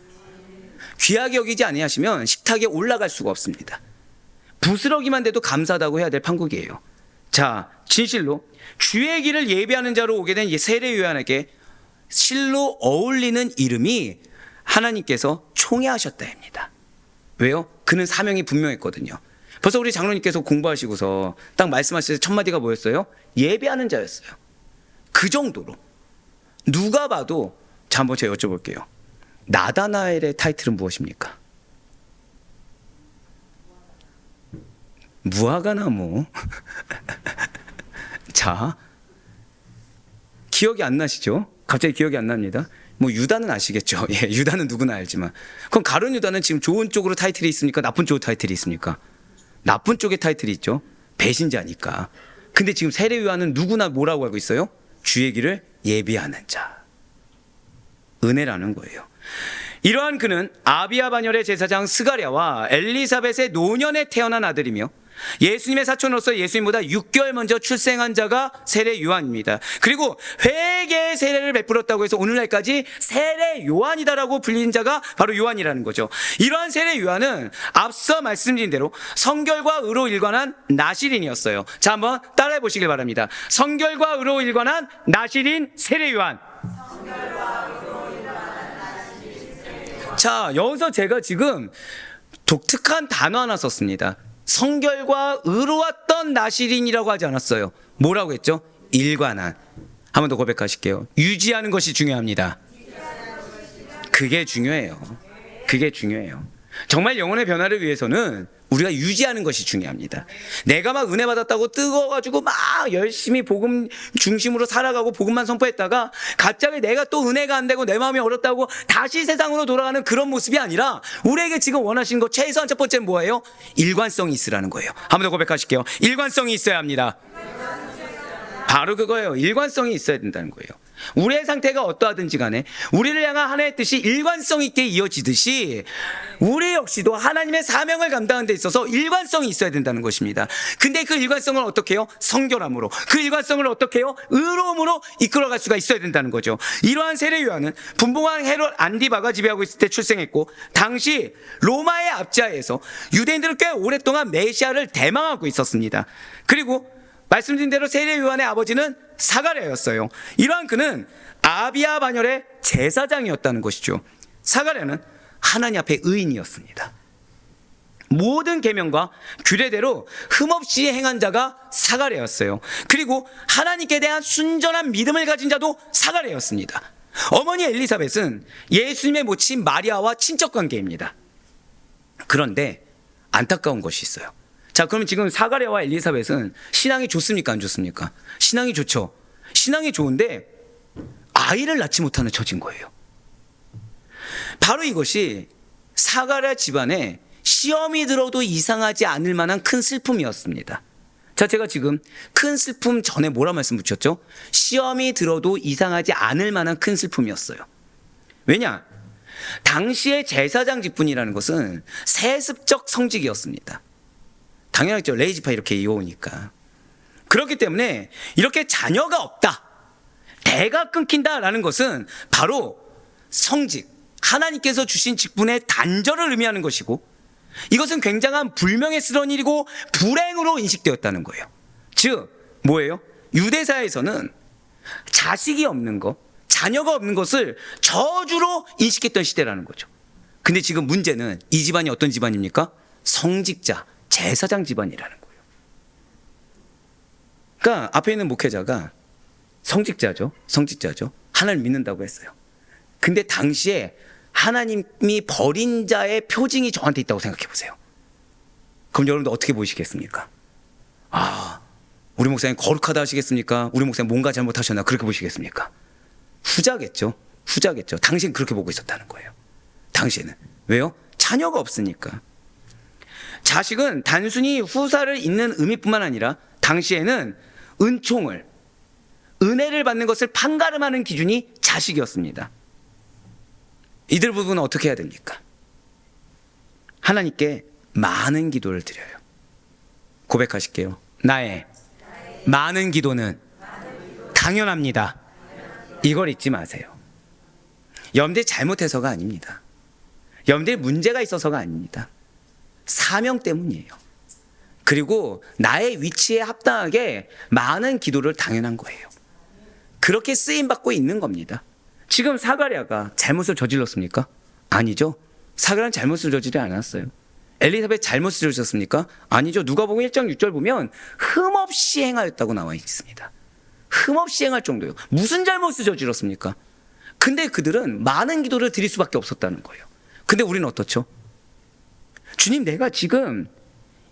귀하게 여기지 아니하시면 식탁에 올라갈 수가 없습니다. 부스러기만 돼도 감사하다고 해야 될 판국이에요. 자, 진실로 주의 길을 예비하는 자로 오게 된 세례 요한에게 실로 어울리는 이름이 하나님께서 총회하셨다입니다. 왜요? 그는 사명이 분명했거든요. 벌써 우리 장로님께서 공부하시고서 딱 말씀하실 때 첫 마디가 뭐였어요? 예배하는 자였어요. 그 정도로 누가 봐도. 자, 한번 제가 여쭤볼게요. 나다나엘의 타이틀은 무엇입니까? 무화과나무. 자, 기억이 안 나시죠? 갑자기 기억이 안 납니다. 뭐 유다는 아시겠죠? 예, 유다는 누구나 알지만. 그럼 가룟 유다는 지금 좋은 쪽으로 타이틀이 있습니까? 나쁜 쪽으로 타이틀이 있습니까? 나쁜 쪽에 타이틀이 있죠. 배신자니까. 근데 지금 세례 요한은 누구나 뭐라고 알고 있어요? 주의 길을 예비하는 자. 은혜라는 거예요. 이러한 그는 아비야 반열의 제사장 스가랴와 엘리사벳의 노년에 태어난 아들이며 예수님의 사촌으로서 예수님보다 6개월 먼저 출생한 자가 세례 요한입니다. 그리고 회개의 세례를 베풀었다고 해서 오늘날까지 세례 요한이다라고 불린 자가 바로 요한이라는 거죠. 이러한 세례 요한은 앞서 말씀드린 대로 성결과 의로 일관한 나시린이었어요. 자, 한번 따라해 보시길 바랍니다. 성결과 의로 일관한 나시린 세례 요한. 자, 여기서 제가 지금 독특한 단어 하나 썼습니다. 성결과 의로웠던 나시린이라고 하지 않았어요. 뭐라고 했죠? 일관한. 한 번 더 고백하실게요. 유지하는 것이 중요합니다. 그게 중요해요. 그게 중요해요. 정말 영혼의 변화를 위해서는 우리가 유지하는 것이 중요합니다. 내가 막 은혜 받았다고 뜨거워가지고 막 열심히 복음 중심으로 살아가고 복음만 선포했다가 갑자기 내가 또 은혜가 안 되고 내 마음이 어렵다고 다시 세상으로 돌아가는 그런 모습이 아니라 우리에게 지금 원하시는 것 최소한 첫 번째는 뭐예요? 일관성이 있으라는 거예요. 한 번 더 고백하실게요. 일관성이 있어야 합니다. 바로 그거예요. 일관성이 있어야 된다는 거예요. 우리의 상태가 어떠하든지 간에 우리를 향한 하나님의 뜻이 일관성 있게 이어지듯이 우리 역시도 하나님의 사명을 감당하는 데 있어서 일관성이 있어야 된다는 것입니다. 근데 그 일관성을 어떻게 해요? 성결함으로. 그 일관성을 어떻게 해요? 의로움으로 이끌어갈 수가 있어야 된다는 거죠. 이러한 세례 요한은 분봉왕 헤롯 안디바가 지배하고 있을 때 출생했고 당시 로마의 압제하에서 유대인들은 꽤 오랫동안 메시아를 대망하고 있었습니다. 그리고 말씀드린 대로 세례 요한의 아버지는 사가랴였어요. 이러한 그는 아비야 반열의 제사장이었다는 것이죠. 사가랴는 하나님 앞에 의인이었습니다. 모든 계명과 규례대로 흠없이 행한 자가 사가랴였어요. 그리고 하나님께 대한 순전한 믿음을 가진 자도 사가랴였습니다. 어머니 엘리사벳은 예수님의 모친 마리아와 친척 관계입니다. 그런데 안타까운 것이 있어요. 자, 그러면 지금 사가랴와 엘리사벳은 신앙이 좋습니까? 안 좋습니까? 신앙이 좋죠. 신앙이 좋은데 아이를 낳지 못하는 처진 거예요. 바로 이것이 사가랴 집안에 시험이 들어도 이상하지 않을 만한 큰 슬픔이었습니다. 자, 제가 지금 큰 슬픔 전에 뭐라 말씀 붙였죠? 시험이 들어도 이상하지 않을 만한 큰 슬픔이었어요. 왜냐? 당시의 제사장 직분이라는 것은 세습적 성직이었습니다. 당연하죠. 레이지파 이렇게 이어오니까. 그렇기 때문에 이렇게 자녀가 없다, 대가 끊긴다라는 것은 바로 성직, 하나님께서 주신 직분의 단절을 의미하는 것이고 이것은 굉장한 불명예스러운 일이고 불행으로 인식되었다는 거예요. 즉 뭐예요? 유대사에서는 자식이 없는 것, 자녀가 없는 것을 저주로 인식했던 시대라는 거죠. 근데 지금 문제는 이 집안이 어떤 집안입니까? 성직자, 제사장 집안이라는 거예요. 그러니까 앞에 있는 목회자가 성직자죠. 하나님 믿는다고 했어요. 근데 당시에 하나님이 버린 자의 표징이 저한테 있다고 생각해 보세요. 그럼 여러분들 어떻게 보시겠습니까? 아, 우리 목사님 거룩하다 하시겠습니까? 우리 목사님 뭔가 잘못하셨나 그렇게 보시겠습니까? 후자겠죠. 당시엔 그렇게 보고 있었다는 거예요. 당시에는. 왜요? 자녀가 없으니까. 자식은 단순히 후사를 잇는 의미뿐만 아니라 당시에는 은혜를 받는 것을 판가름하는 기준이 자식이었습니다. 이들 부부는 어떻게 해야 됩니까? 하나님께 많은 기도를 드려요. 고백하실게요. 나의 많은 기도는 당연합니다. 이걸 잊지 마세요. 여러분들이 잘못해서가 아닙니다. 여러분들이 문제가 있어서가 아닙니다. 사명 때문이에요. 그리고 나의 위치에 합당하게 많은 기도를 당연한 거예요. 그렇게 쓰임받고 있는 겁니다. 지금 사가랴가 잘못을 저질렀습니까? 아니죠. 사가랴는 잘못을 저지르지 않았어요. 엘리사벳 잘못을 저질렀습니까? 아니죠. 누가복음 1장 6절 보면 흠없이 행하였다고 나와 있습니다. 흠없이 행할 정도예요. 무슨 잘못을 저질렀습니까? 근데 그들은 많은 기도를 드릴 수밖에 없었다는 거예요. 근데 우리는 어떻죠? 주님, 내가 지금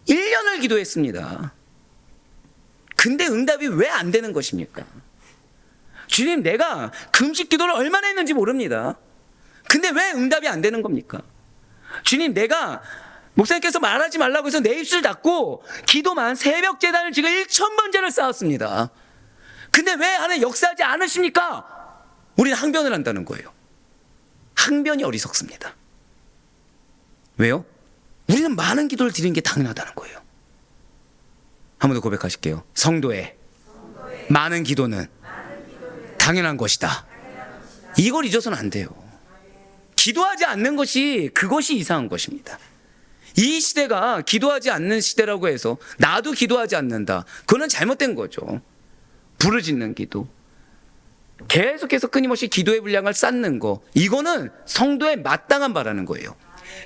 1년을 기도했습니다. 근데 응답이 왜 안 되는 것입니까? 주님, 내가 금식 기도를 얼마나 했는지 모릅니다. 근데 왜 응답이 안 되는 겁니까? 주님, 내가 목사님께서 말하지 말라고 해서 내 입술 닫고 기도만 새벽 제단을 지금 1,000번째를 쌓았습니다. 근데 왜 하나님 역사하지 않으십니까? 우리는 항변을 한다는 거예요. 항변이 어리석습니다. 왜요? 우리는 많은 기도를 드리는 게 당연하다는 거예요. 한 번 더 고백하실게요. 성도의 많은 기도는 당연한 것이다. 이걸 잊어서는 안 돼요. 기도하지 않는 것이 그것이 이상한 것입니다. 이 시대가 기도하지 않는 시대라고 해서 나도 기도하지 않는다, 그거는 잘못된 거죠. 부르짖는 기도, 계속해서 끊임없이 기도의 분량을 쌓는 거, 이거는 성도의 마땅한 바라는 거예요.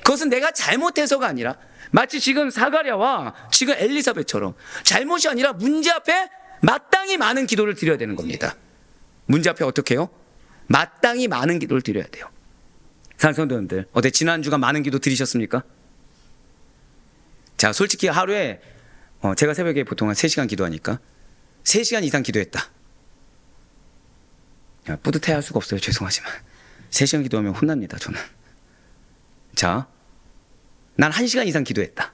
그것은 내가 잘못해서가 아니라 마치 지금 사가랴와 지금 엘리사벳처럼 잘못이 아니라 문제 앞에 마땅히 많은 기도를 드려야 되는 겁니다. 문제 앞에 어떻게 해요? 마땅히 많은 기도를 드려야 돼요. 사랑하는 성도님들, 어때 지난주가 많은 기도 드리셨습니까? 자, 솔직히 하루에 제가 새벽에 보통 한 3시간 기도하니까 3시간 이상 기도했다. 뿌듯해할 수가 없어요. 죄송하지만 3시간 기도하면 혼납니다. 저는. 자, 난 1시간 이상 기도했다.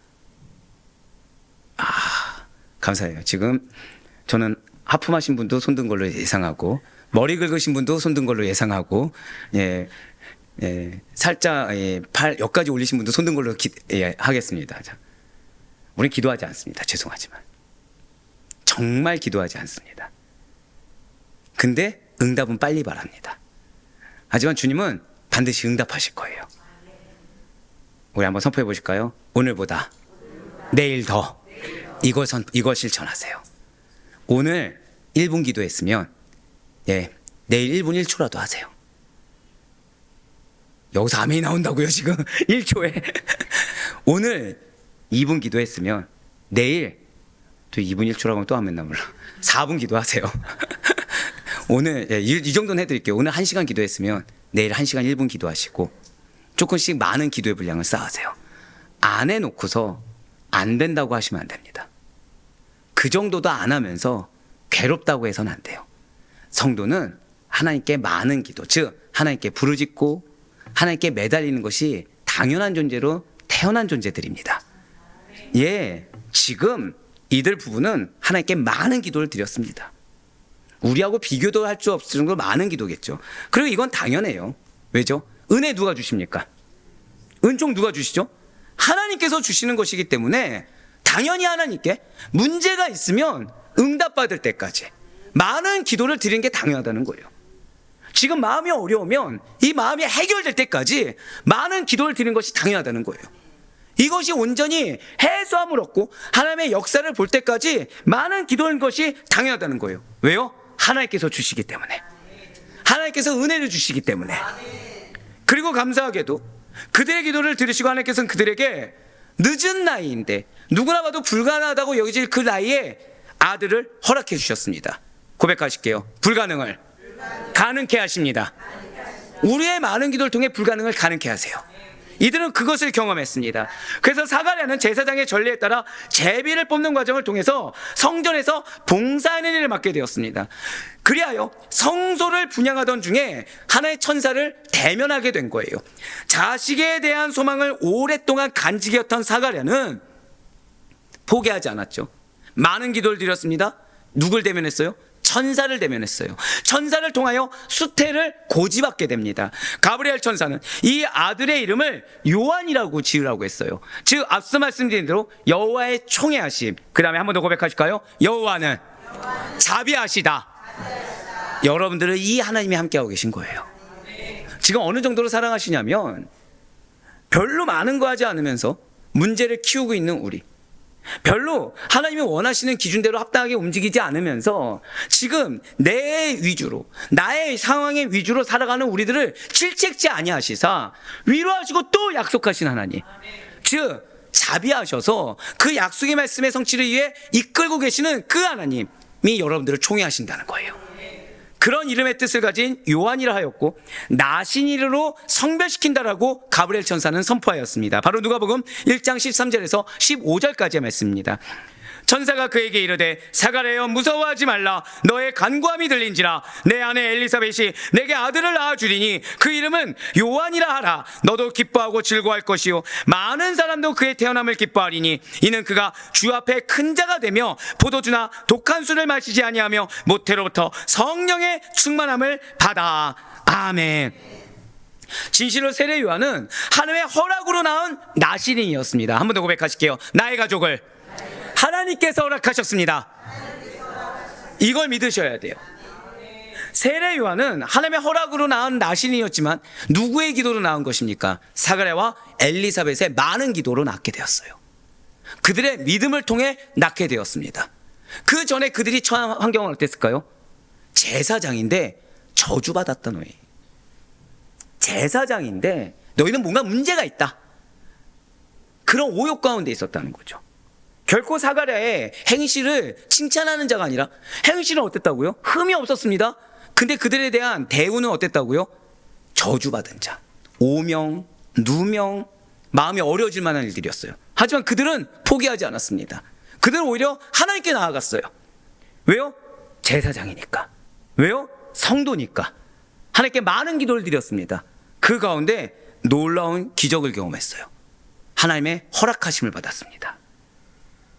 감사해요. 지금 저는 하품하신 분도 손든 걸로 예상하고, 머리 긁으신 분도 손든 걸로 예상하고, 살짝 팔 여기까지 올리신 분도 손든 걸로 하겠습니다. 자, 우린 기도하지 않습니다. 죄송하지만 정말 기도하지 않습니다. 근데 응답은 빨리 바랍니다. 하지만 주님은 반드시 응답하실 거예요. 우리 한번 선포해 보실까요? 오늘보다 내일 더 이걸 실천하세요. 오늘 1분 기도했으면 내일 1분 1초라도 하세요. 여기서 아멘이 나온다고요 지금 1초에. 오늘 2분 기도했으면 내일 또 2분 1초라고 하면 또 아멘 나올라. 4분 기도하세요. 오늘 이 정도는 해드릴게요. 오늘 1시간 기도했으면 내일 1시간 1분 기도하시고 조금씩 많은 기도의 분량을 쌓으세요. 안 해놓고서 안 된다고 하시면 안 됩니다. 그 정도도 안 하면서 괴롭다고 해서는 안 돼요. 성도는 하나님께 많은 기도, 즉 하나님께 부르짖고 하나님께 매달리는 것이 당연한 존재로 태어난 존재들입니다. 지금 이들 부부는 하나님께 많은 기도를 드렸습니다. 우리하고 비교도 할 수 없을 정도로 많은 기도겠죠. 그리고 이건 당연해요. 왜죠? 은혜 누가 주십니까? 은총 누가 주시죠? 하나님께서 주시는 것이기 때문에 당연히 하나님께 문제가 있으면 응답받을 때까지 많은 기도를 드리는 게 당연하다는 거예요. 지금 마음이 어려우면 이 마음이 해결될 때까지 많은 기도를 드리는 것이 당연하다는 거예요. 이것이 온전히 해소함을 얻고 하나님의 역사를 볼 때까지 많은 기도하는 것이 당연하다는 거예요. 왜요? 하나님께서 주시기 때문에. 하나님께서 은혜를 주시기 때문에. 그리고 감사하게도 그들의 기도를 들으시고 하나님께서는 그들에게 늦은 나이인데 누구나 봐도 불가능하다고 여겨질 그 나이에 아들을 허락해 주셨습니다. 고백하실게요. 불가능을 가능케 하십니다. 우리의 많은 기도를 통해 불가능을 가능케 하세요. 이들은 그것을 경험했습니다. 그래서 사가랴는 제사장의 전례에 따라 제비를 뽑는 과정을 통해서 성전에서 봉사하는 일을 맡게 되었습니다. 그리하여 성소를 분양하던 중에 하나의 천사를 대면하게 된 거예요. 자식에 대한 소망을 오랫동안 간직했던 사가랴는 포기하지 않았죠. 많은 기도를 드렸습니다. 누굴 대면했어요? 천사를 대면했어요. 천사를 통하여 수태를 고지받게 됩니다. 가브리엘 천사는 이 아들의 이름을 요한이라고 지으라고 했어요. 즉 앞서 말씀드린 대로 여호와의 총애하심. 그 다음에 한 번 더 고백하실까요? 여호와는 자비하시다. 여러분들은 이 하나님이 함께하고 계신 거예요. 지금 어느 정도로 사랑하시냐면 별로 많은 거 하지 않으면서 문제를 키우고 있는 우리, 별로 하나님이 원하시는 기준대로 합당하게 움직이지 않으면서 지금 내 위주로 나의 상황의 위주로 살아가는 우리들을 질책지 아니하시사 위로하시고 또 약속하신 하나님, 즉 자비하셔서 그 약속의 말씀의 성취를 위해 이끌고 계시는 그 하나님이 여러분들을 총애하신다는 거예요. 그런 이름의 뜻을 가진 요한이라 하였고 나신이로 성별시킨다라고 가브리엘 천사는 선포하였습니다. 바로 누가복음 1장 13절에서 15절까지의 말씀입니다. 천사가 그에게 이르되 사가랴여 무서워하지 말라. 너의 간구함이 들린지라. 내 아내 엘리사벳이 내게 아들을 낳아주리니 그 이름은 요한이라 하라. 너도 기뻐하고 즐거워할 것이요 많은 사람도 그의 태어남을 기뻐하리니 이는 그가 주 앞에 큰 자가 되며 포도주나 독한 술을 마시지 아니하며 모태로부터 성령의 충만함을 받아. 아멘. 진실로 세례 요한은 하나님의 허락으로 낳은 나시린이었습니다. 한 번 더 고백하실게요. 나의 가족을 하나님께서 허락하셨습니다. 이걸 믿으셔야 돼요. 세례 요한은 하나님의 허락으로 낳은 나신이었지만 누구의 기도로 낳은 것입니까? 사가랴와 엘리사벳의 많은 기도로 낳게 되었어요. 그들의 믿음을 통해 낳게 되었습니다. 그 전에 그들이 처한 환경은 어땠을까요? 제사장인데 저주받았다 너희. 제사장인데 너희는 뭔가 문제가 있다. 그런 오욕 가운데 있었다는 거죠. 결코 사가랴의 행실을 칭찬하는 자가 아니라 행실은 어땠다고요? 흠이 없었습니다. 근데 그들에 대한 대우는 어땠다고요? 저주받은 자, 오명, 누명, 마음이 어려워질 만한 일들이었어요. 하지만 그들은 포기하지 않았습니다. 그들은 오히려 하나님께 나아갔어요. 왜요? 제사장이니까. 왜요? 성도니까. 하나님께 많은 기도를 드렸습니다. 그 가운데 놀라운 기적을 경험했어요. 하나님의 허락하심을 받았습니다.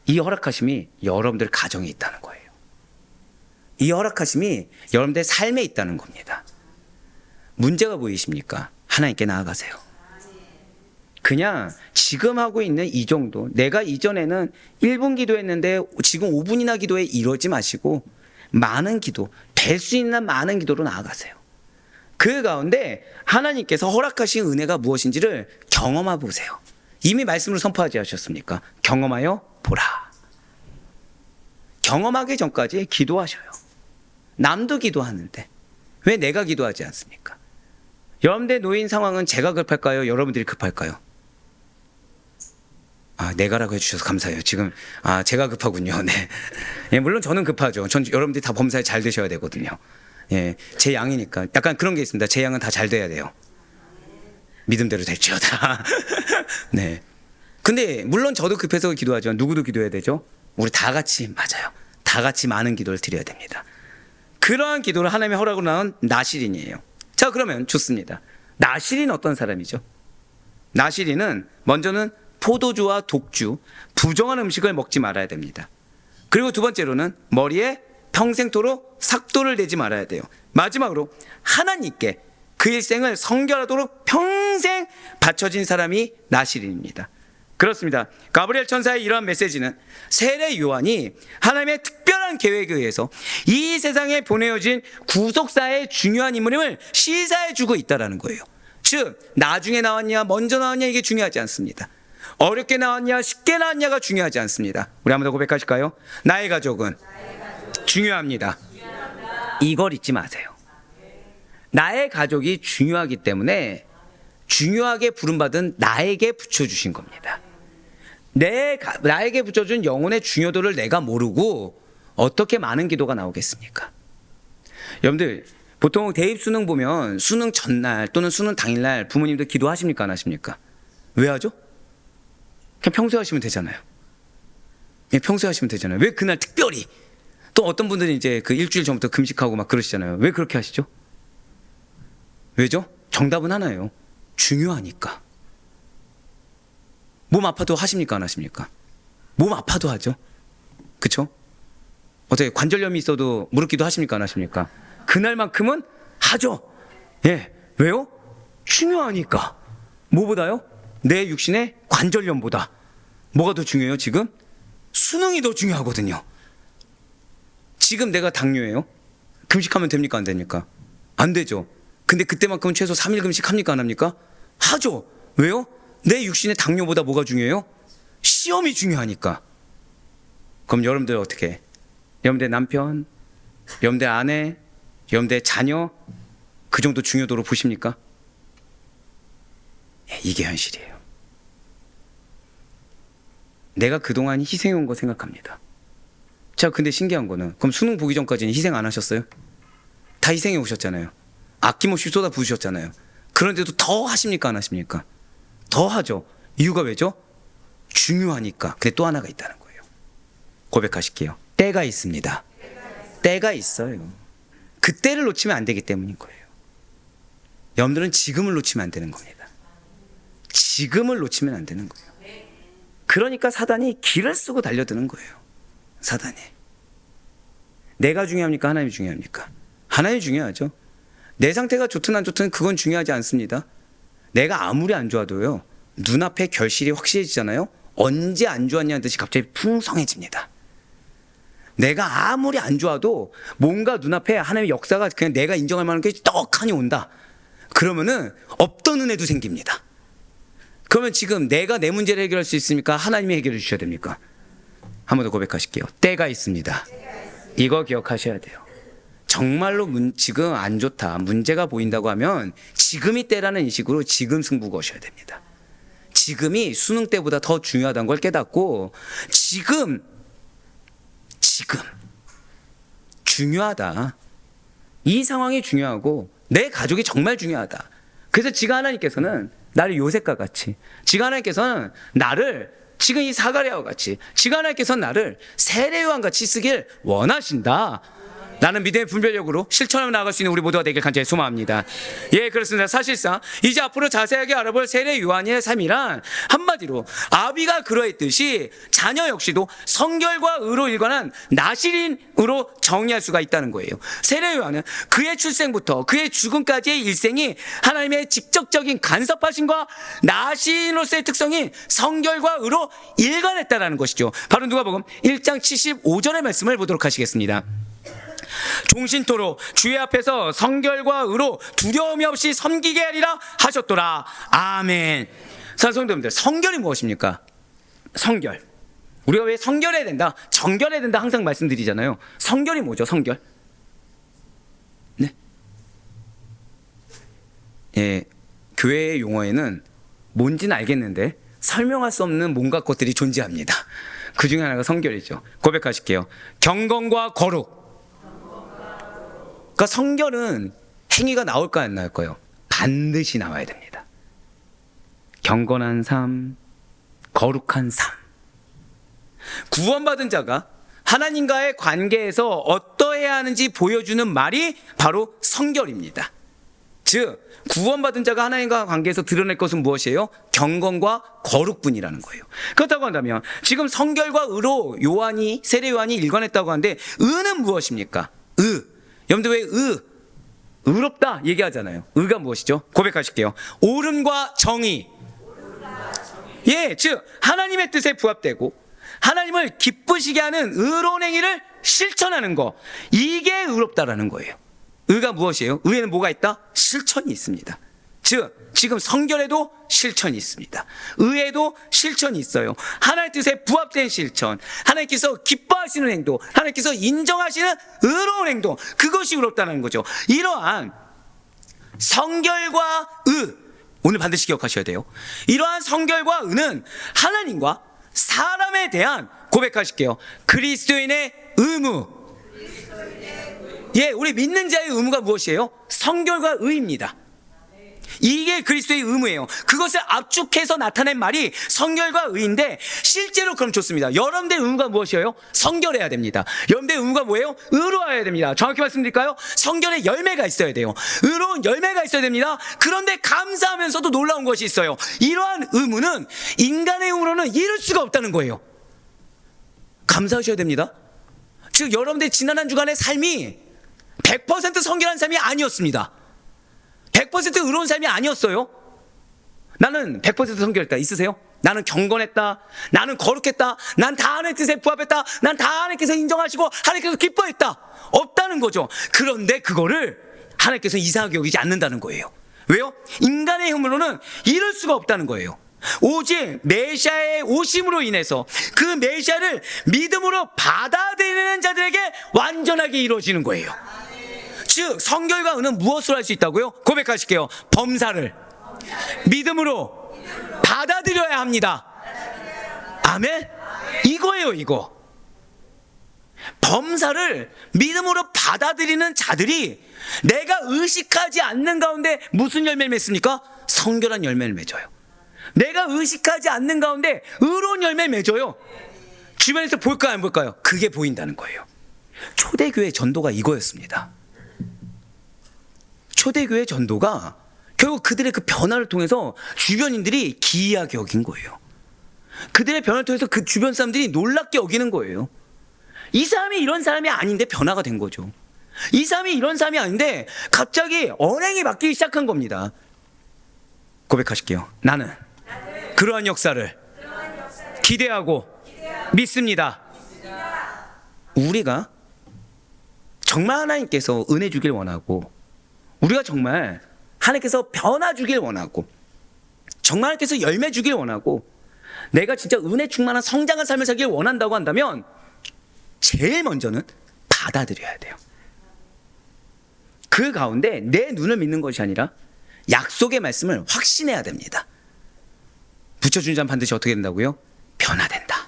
이 허락하심이 여러분들 가정에 있다는 거예요. 이 허락하심이 여러분들의 삶에 있다는 겁니다. 문제가 보이십니까? 하나님께 나아가세요. 그냥 지금 하고 있는 이 정도, 내가 이전에는 1분 기도했는데 지금 5분이나 기도해 이러지 마시고 많은 기도, 될 수 있는 많은 기도로 나아가세요. 그 가운데 하나님께서 허락하신 은혜가 무엇인지를 경험해 보세요. 이미 말씀을 선포하지 않으셨습니까? 경험하여 보라. 경험하기 전까지 기도하셔요. 남도 기도하는데 왜 내가 기도하지 않습니까? 여러분들 놓인 상황은 제가 급할까요? 여러분들이 급할까요? 내가라고 해주셔서 감사해요. 지금 제가 급하군요. 네. 예, 물론 저는 급하죠. 전 여러분들이 다 범사에 잘 되셔야 되거든요. 예, 제 양이니까 약간 그런 게 있습니다. 제 양은 다 잘 돼야 돼요. 믿음대로 될지어다. 네. 근데 물론 저도 급해서 기도하지만 누구도 기도해야 되죠? 우리 다 같이, 맞아요. 다 같이 많은 기도를 드려야 됩니다. 그러한 기도를 하나님의 허락으로 나온 나실인이에요. 자, 그러면 좋습니다. 나실인은 어떤 사람이죠? 나실인은 먼저는 포도주와 독주, 부정한 음식을 먹지 말아야 됩니다. 그리고 두 번째로는 머리에 평생토록 삭도를 대지 말아야 돼요. 마지막으로 하나님께 그 일생을 성결하도록 평생 바쳐진 사람이 나실인입니다. 그렇습니다. 가브리엘 천사의 이러한 메시지는 세례 요한이 하나님의 특별한 계획에 의해서 이 세상에 보내어진 구속사의 중요한 인물임을 시사해주고 있다는 거예요. 즉 나중에 나왔냐 먼저 나왔냐 이게 중요하지 않습니다. 어렵게 나왔냐 쉽게 나왔냐가 중요하지 않습니다. 우리 한번 더 고백하실까요? 나의 가족은 중요합니다. 이걸 잊지 마세요. 나의 가족이 중요하기 때문에 중요하게 부름받은 나에게 붙여주신 겁니다. 나에게 붙여준 영혼의 중요도를 내가 모르고 어떻게 많은 기도가 나오겠습니까? 여러분들 보통 대입 수능 보면 수능 전날 또는 수능 당일날 부모님들 기도하십니까 안 하십니까? 왜 하죠? 그냥 평소에 하시면 되잖아요. 그냥 평소에 하시면 되잖아요. 왜 그날 특별히? 또 어떤 분들은 이제 그 일주일 전부터 금식하고 막 그러시잖아요. 왜 그렇게 하시죠? 왜죠? 정답은 하나예요. 중요하니까. 몸 아파도 하십니까 안 하십니까? 몸 아파도 하죠. 그쵸? 어떻게 관절염이 있어도 무릎 기도 하십니까 안 하십니까? 그날만큼은 하죠. 예. 왜요? 중요하니까. 뭐보다요? 내 육신의 관절염보다. 뭐가 더 중요해요 지금? 수능이 더 중요하거든요. 지금 내가 당뇨예요. 금식하면 됩니까 안 됩니까? 안 되죠. 근데 그때만큼은 최소 3일 금식 합니까 안 합니까? 하죠. 왜요? 내 육신의 당뇨보다 뭐가 중요해요? 시험이 중요하니까. 그럼 여러분들 어떻게 해? 여러분들 남편, 여러분들 아내, 여러분들 자녀 그 정도 중요도로 보십니까? 이게 현실이에요. 내가 그동안 희생해온 거 생각합니다. 자, 근데 신기한 거는 그럼 수능 보기 전까지는 희생 안 하셨어요? 다 희생해 오셨잖아요. 아낌없이 쏟아 부으셨잖아요. 그런데도 더 하십니까 안 하십니까? 더 하죠. 이유가 왜죠? 중요하니까. 근데 또 하나가 있다는 거예요. 고백하실게요. 때가 있습니다. 때가 있어요. 그때를 놓치면 안 되기 때문인 거예요. 여러분들은 지금을 놓치면 안 되는 겁니다. 지금을 놓치면 안 되는 거예요. 그러니까 사단이 길을 쓰고 달려드는 거예요. 사단이. 내가 중요합니까? 하나님이 중요합니까? 하나님이 중요하죠. 내 상태가 좋든 안 좋든 그건 중요하지 않습니다. 내가 아무리 안 좋아도요, 눈앞에 결실이 확실해지잖아요. 언제 안 좋았냐는 듯이 갑자기 풍성해집니다. 내가 아무리 안 좋아도 뭔가 눈앞에 하나님의 역사가 그냥 내가 인정할 만한 게 떡하니 온다. 그러면은 없던 은혜도 생깁니다. 그러면 지금 내가 내 문제를 해결할 수 있습니까? 하나님이 해결해 주셔야 됩니까? 한 번 더 고백하실게요. 때가 있습니다. 이거 기억하셔야 돼요. 정말로 지금 안 좋다, 문제가 보인다고 하면 지금이 때라는 인식으로 지금 승부 거셔야 됩니다. 지금이 수능 때보다 더 중요하다는 걸 깨닫고 지금 중요하다. 이 상황이 중요하고 내 가족이 정말 중요하다. 그래서 지가 하나님께서는 나를 요셉과 같이, 지가 하나님께서는 나를 지금 이 사가랴와 같이, 지가 하나님께서는 나를 세례요한 같이 쓰길 원하신다. 나는 믿음의 분별력으로 실천하며 나아갈 수 있는 우리 모두가 되길 간절히 소망합니다. 예, 그렇습니다. 사실상 이제 앞으로 자세하게 알아볼 세례 요한의 삶이란 한마디로 아비가 그러했듯이 자녀 역시도 성결과 의로 일관한 나실인으로 정의할 수가 있다는 거예요. 세례 요한은 그의 출생부터 그의 죽음까지의 일생이 하나님의 직접적인 간섭하심과 나신으로서의 특성인 성결과 의로 일관했다라는 것이죠. 바로 누가복음 1장 75절의 말씀을 보도록 하시겠습니다. 종신토로 주의 앞에서 성결과 의로 두려움이 없이 섬기게 하리라 하셨더라. 아멘. 성도님들, 성결이 무엇입니까? 성결. 우리가 왜 성결해야 된다, 정결해야 된다 항상 말씀드리잖아요. 성결이 뭐죠? 성결. 네. 예, 교회의 용어에는 뭔지는 알겠는데 설명할 수 없는 뭔가 것들이 존재합니다. 그 중에 하나가 성결이죠. 고백하실게요. 경건과 거룩. 그러니까 성결은 행위가 나올까요, 안 나올까요? 반드시 나와야 됩니다. 경건한 삶, 거룩한 삶. 구원받은 자가 하나님과의 관계에서 어떠해야 하는지 보여주는 말이 바로 성결입니다. 즉, 구원받은 자가 하나님과 관계에서 드러낼 것은 무엇이에요? 경건과 거룩뿐이라는 거예요. 그렇다고 한다면 지금 성결과 의로 세례 요한이 일관했다고 하는데 의는 무엇입니까? 여러분들 왜 의롭다 얘기하잖아요. 의가 무엇이죠? 고백하실게요. 옳음과 정의. 예, 즉 하나님의 뜻에 부합되고 하나님을 기쁘시게 하는 의로운 행위를 실천하는 거, 이게 의롭다라는 거예요. 의가 무엇이에요? 의에는 뭐가 있다? 실천이 있습니다. 즉 지금 성결에도 실천이 있습니다. 의에도 실천이 있어요. 하나님의 뜻에 부합된 실천, 하나님께서 기뻐하시는 행동, 하나님께서 인정하시는 의로운 행동, 그것이 의롭다는 거죠. 이러한 성결과 의, 오늘 반드시 기억하셔야 돼요. 이러한 성결과 의는 하나님과 사람에 대한, 고백하실게요, 그리스도인의 의무. 예, 우리 믿는 자의 의무가 무엇이에요? 성결과 의입니다. 이게 그리스도의 의무예요. 그것을 압축해서 나타낸 말이 성결과 의인데, 실제로 그럼 좋습니다. 여러분들의 의무가 무엇이에요? 성결해야 됩니다. 여러분들의 의무가 뭐예요? 의로워야 됩니다. 정확히 말씀드릴까요? 성결의 열매가 있어야 돼요. 의로운 열매가 있어야 됩니다. 그런데 감사하면서도 놀라운 것이 있어요. 이러한 의무는 인간의 의무로는 이룰 수가 없다는 거예요. 감사하셔야 됩니다. 즉 여러분들의 지난 한 주간의 삶이 100% 성결한 삶이 아니었습니다. 100% 의로운 삶이 아니었어요. 나는 100% 성결했다. 있으세요? 나는 경건했다. 나는 거룩했다. 난 다 하나님의 뜻에 부합했다. 난 다 하나님께서 인정하시고 하나님께서 기뻐했다. 없다는 거죠. 그런데 그거를 하나님께서 이상하게 여기지 않는다는 거예요. 왜요? 인간의 힘으로는 이룰 수가 없다는 거예요. 오직 메시아의 오심으로 인해서 그 메시아를 믿음으로 받아들이는 자들에게 완전하게 이루어지는 거예요. 즉 성결과 의는 무엇으로 할 수 있다고요? 고백하실게요. 범사를 믿음으로 받아들여야 합니다. 아멘? 이거예요, 이거. 범사를 믿음으로 받아들이는 자들이 내가 의식하지 않는 가운데 무슨 열매를 맺습니까? 성결한 열매를 맺어요. 내가 의식하지 않는 가운데 의로운 열매를 맺어요. 주변에서 볼까요, 안 볼까요? 그게 보인다는 거예요. 초대교회 전도가 이거였습니다. 초대교회 전도가 결국 그들의 그 변화를 통해서 주변인들이 기이하게 여긴 거예요. 그들의 변화를 통해서 그 주변 사람들이 놀랍게 여기는 거예요. 이 사람이 이런 사람이 아닌데 변화가 된 거죠. 이 사람이 이런 사람이 아닌데 갑자기 언행이 바뀌기 시작한 겁니다. 고백하실게요. 나는 그러한 역사를 기대하고 믿습니다. 우리가 정말 하나님께서 은혜 주길 원하고, 우리가 정말 하나님께서 변화 주길 원하고, 정말 하나님께서 열매 주길 원하고, 내가 진짜 은혜 충만한 성장한 삶을 살길 원한다고 한다면 제일 먼저는 받아들여야 돼요. 그 가운데 내 눈을 믿는 것이 아니라 약속의 말씀을 확신해야 됩니다. 붙여준 자는 반드시 어떻게 된다고요? 변화된다.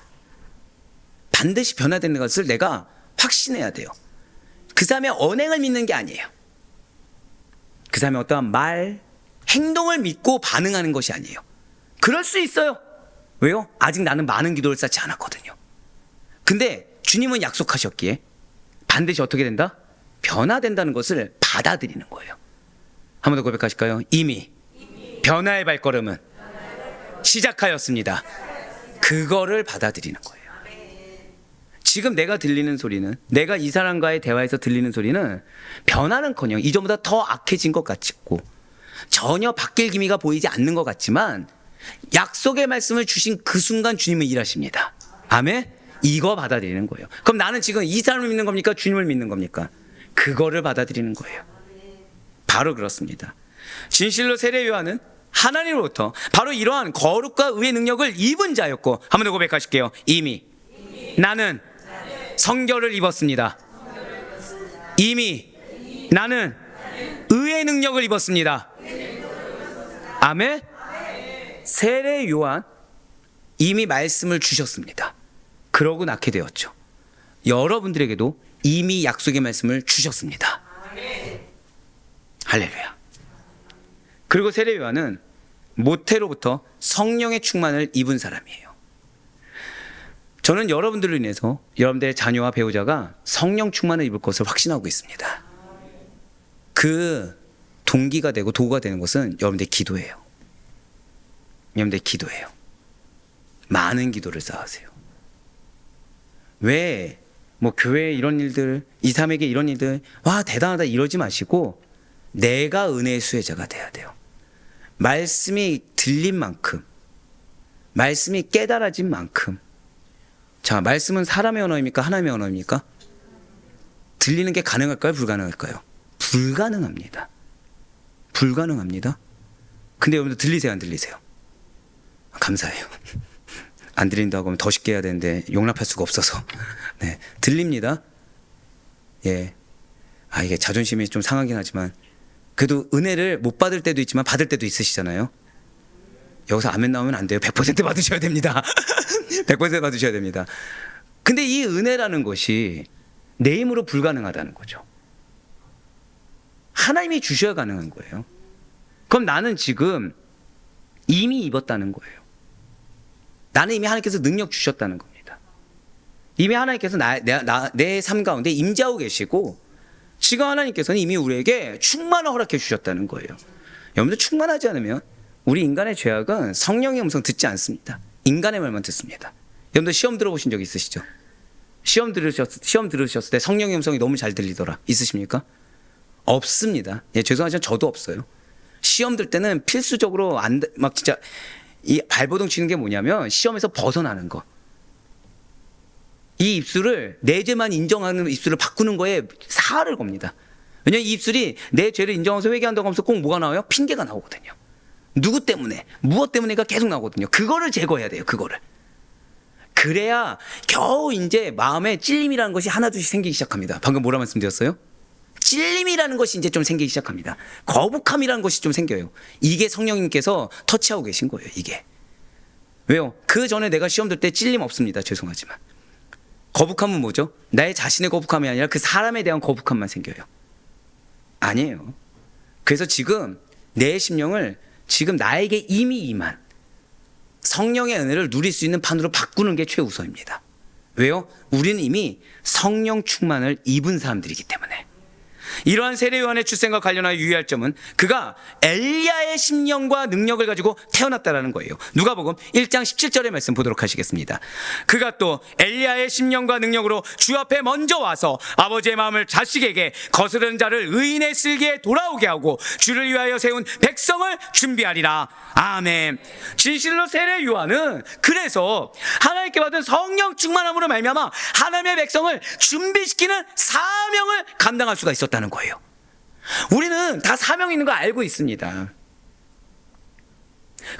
반드시 변화되는 것을 내가 확신해야 돼요. 그 사람의 언행을 믿는 게 아니에요. 그 사람의 어떠한 말, 행동을 믿고 반응하는 것이 아니에요. 그럴 수 있어요. 왜요? 아직 나는 많은 기도를 쌓지 않았거든요. 근데 주님은 약속하셨기에 반드시 어떻게 된다? 변화된다는 것을 받아들이는 거예요. 한 번 더 고백하실까요? 이미 변화의 발걸음은 시작하였습니다. 그거를 받아들이는 거예요. 지금 내가 들리는 소리는, 내가 이 사람과의 대화에서 들리는 소리는 변화는커녕 이전보다 더 악해진 것 같고 전혀 바뀔 기미가 보이지 않는 것 같지만 약속의 말씀을 주신 그 순간 주님은 일하십니다. 아멘? 이거 받아들이는 거예요. 그럼 나는 지금 이 사람을 믿는 겁니까? 주님을 믿는 겁니까? 그거를 받아들이는 거예요. 바로 그렇습니다. 진실로 세례 요한은 하나님으로부터 바로 이러한 거룩과 의의 능력을 입은 자였고, 한 번 더 고백하실게요. 이미 나는 성결을 입었습니다. 이미 나는 의의 능력을 입었습니다. 아멘. 세례 요한 이미 말씀을 주셨습니다. 그러고 낳게 되었죠. 여러분들에게도 이미 약속의 말씀을 주셨습니다. 할렐루야. 그리고 세례 요한은 모태로부터 성령의 충만을 입은 사람이에요. 저는 여러분들로 인해서 여러분들의 자녀와 배우자가 성령 충만을 입을 것을 확신하고 있습니다. 그 동기가 되고 도구가 되는 것은 여러분들의 기도예요. 여러분들의 기도예요. 많은 기도를 쌓으세요. 왜 뭐 교회에 이런 일들, 이 사람에게 이런 일들, 와 대단하다 이러지 마시고 내가 은혜의 수혜자가 돼야 돼요. 말씀이 들린 만큼, 말씀이 깨달아진 만큼. 자, 말씀은 사람의 언어입니까? 하나님의 언어입니까? 들리는 게 가능할까요? 불가능할까요? 불가능합니다. 불가능합니다. 근데 여러분들 들리세요? 안 들리세요? 감사해요. 안 들린다고 하면 더 쉽게 해야 되는데 용납할 수가 없어서. 네, 들립니다. 예. 아, 이게 자존심이 좀 상하긴 하지만 그래도 은혜를 못 받을 때도 있지만 받을 때도 있으시잖아요. 여기서 아멘 나오면 안 돼요. 100% 받으셔야 됩니다. 100% 받으셔야 됩니다. 근데 이 은혜라는 것이 내 힘으로 불가능하다는 거죠. 하나님이 주셔야 가능한 거예요. 그럼 나는 지금 이미 입었다는 거예요. 나는 이미 하나님께서 능력 주셨다는 겁니다. 이미 하나님께서 내 삶 가운데 임재하고 계시고 지금 하나님께서는 이미 우리에게 충만을 허락해 주셨다는 거예요. 여러분들 충만하지 않으면 우리 인간의 죄악은 성령의 음성 듣지 않습니다. 인간의 말만 듣습니다. 여러분들 시험 들어보신 적 있으시죠? 시험 들으셨을 때 성령의 음성이 너무 잘 들리더라. 있으십니까? 없습니다. 예, 죄송하지만 저도 없어요. 시험 들 때는 필수적으로 막 진짜 이 발버둥 치는 게 뭐냐면 시험에서 벗어나는 거. 이 입술을 내 죄만 인정하는 입술을 바꾸는 거에 사활을 겁니다. 왜냐하면 이 입술이 내 죄를 인정하면서 회개한다고 하면서 꼭 뭐가 나와요? 핑계가 나오거든요. 누구 때문에, 무엇 때문에가 계속 나오거든요. 그거를 제거해야 돼요. 그거를. 그래야 겨우 이제 마음에 찔림이라는 것이 하나둘씩 생기기 시작합니다. 방금 뭐라 말씀드렸어요? 찔림이라는 것이 이제 좀 생기기 시작합니다. 거북함이라는 것이 좀 생겨요. 이게 성령님께서 터치하고 계신 거예요. 이게. 왜요? 그 전에 내가 시험 들 때 찔림 없습니다. 죄송하지만. 거북함은 뭐죠? 나의 자신의 거북함이 아니라 그 사람에 대한 거북함만 생겨요. 아니에요. 그래서 지금 내 심령을 지금 나에게 이미 임한 성령의 은혜를 누릴 수 있는 판으로 바꾸는 게 최우선입니다. 왜요? 우리는 이미 성령 충만을 입은 사람들이기 때문에. 이러한 세례 요한의 출생과 관련하여 유의할 점은 그가 엘리야의 심령과 능력을 가지고 태어났다라는 거예요. 누가복음 1장 17절의 말씀 보도록 하시겠습니다. 그가 또 엘리야의 심령과 능력으로 주 앞에 먼저 와서 아버지의 마음을 자식에게 거스르는 자를 의인의 슬기에 돌아오게 하고 주를 위하여 세운 백성을 준비하리라. 아멘. 진실로 세례 요한은 그래서 하나님께 받은 성령 충만함으로 말미암아 하나님의 백성을 준비시키는 사명을 감당할 수가 있었다는 거예요. 우리는 다 사명이 있는 거 알고 있습니다.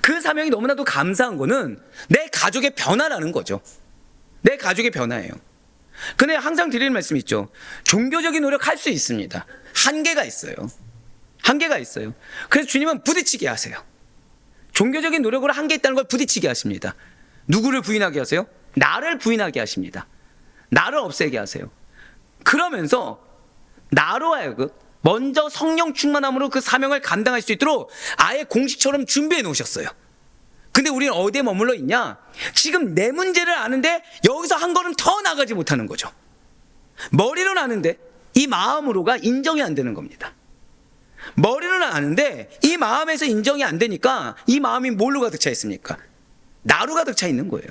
그 사명이 너무나도 감사한 거는 내 가족의 변화라는 거죠. 내 가족의 변화예요. 근데 항상 드리는 말씀이 있죠. 종교적인 노력 할 수 있습니다. 한계가 있어요. 한계가 있어요. 그래서 주님은 부딪히게 하세요. 종교적인 노력으로 한계 있다는 걸 부딪히게 하십니다. 누구를 부인하게 하세요? 나를 부인하게 하십니다. 나를 없애게 하세요. 그러면서 나로 하여금 먼저 성령 충만함으로 그 사명을 감당할 수 있도록 아예 공식처럼 준비해 놓으셨어요. 근데 우리는 어디에 머물러 있냐? 지금 내 문제를 아는데 여기서 한 걸음 더 나가지 못하는 거죠. 머리로는 아는데 이 마음으로가 인정이 안 되는 겁니다. 머리로는 아는데 이 마음에서 인정이 안 되니까 이 마음이 뭘로 가득 차 있습니까? 나로 가득 차 있는 거예요.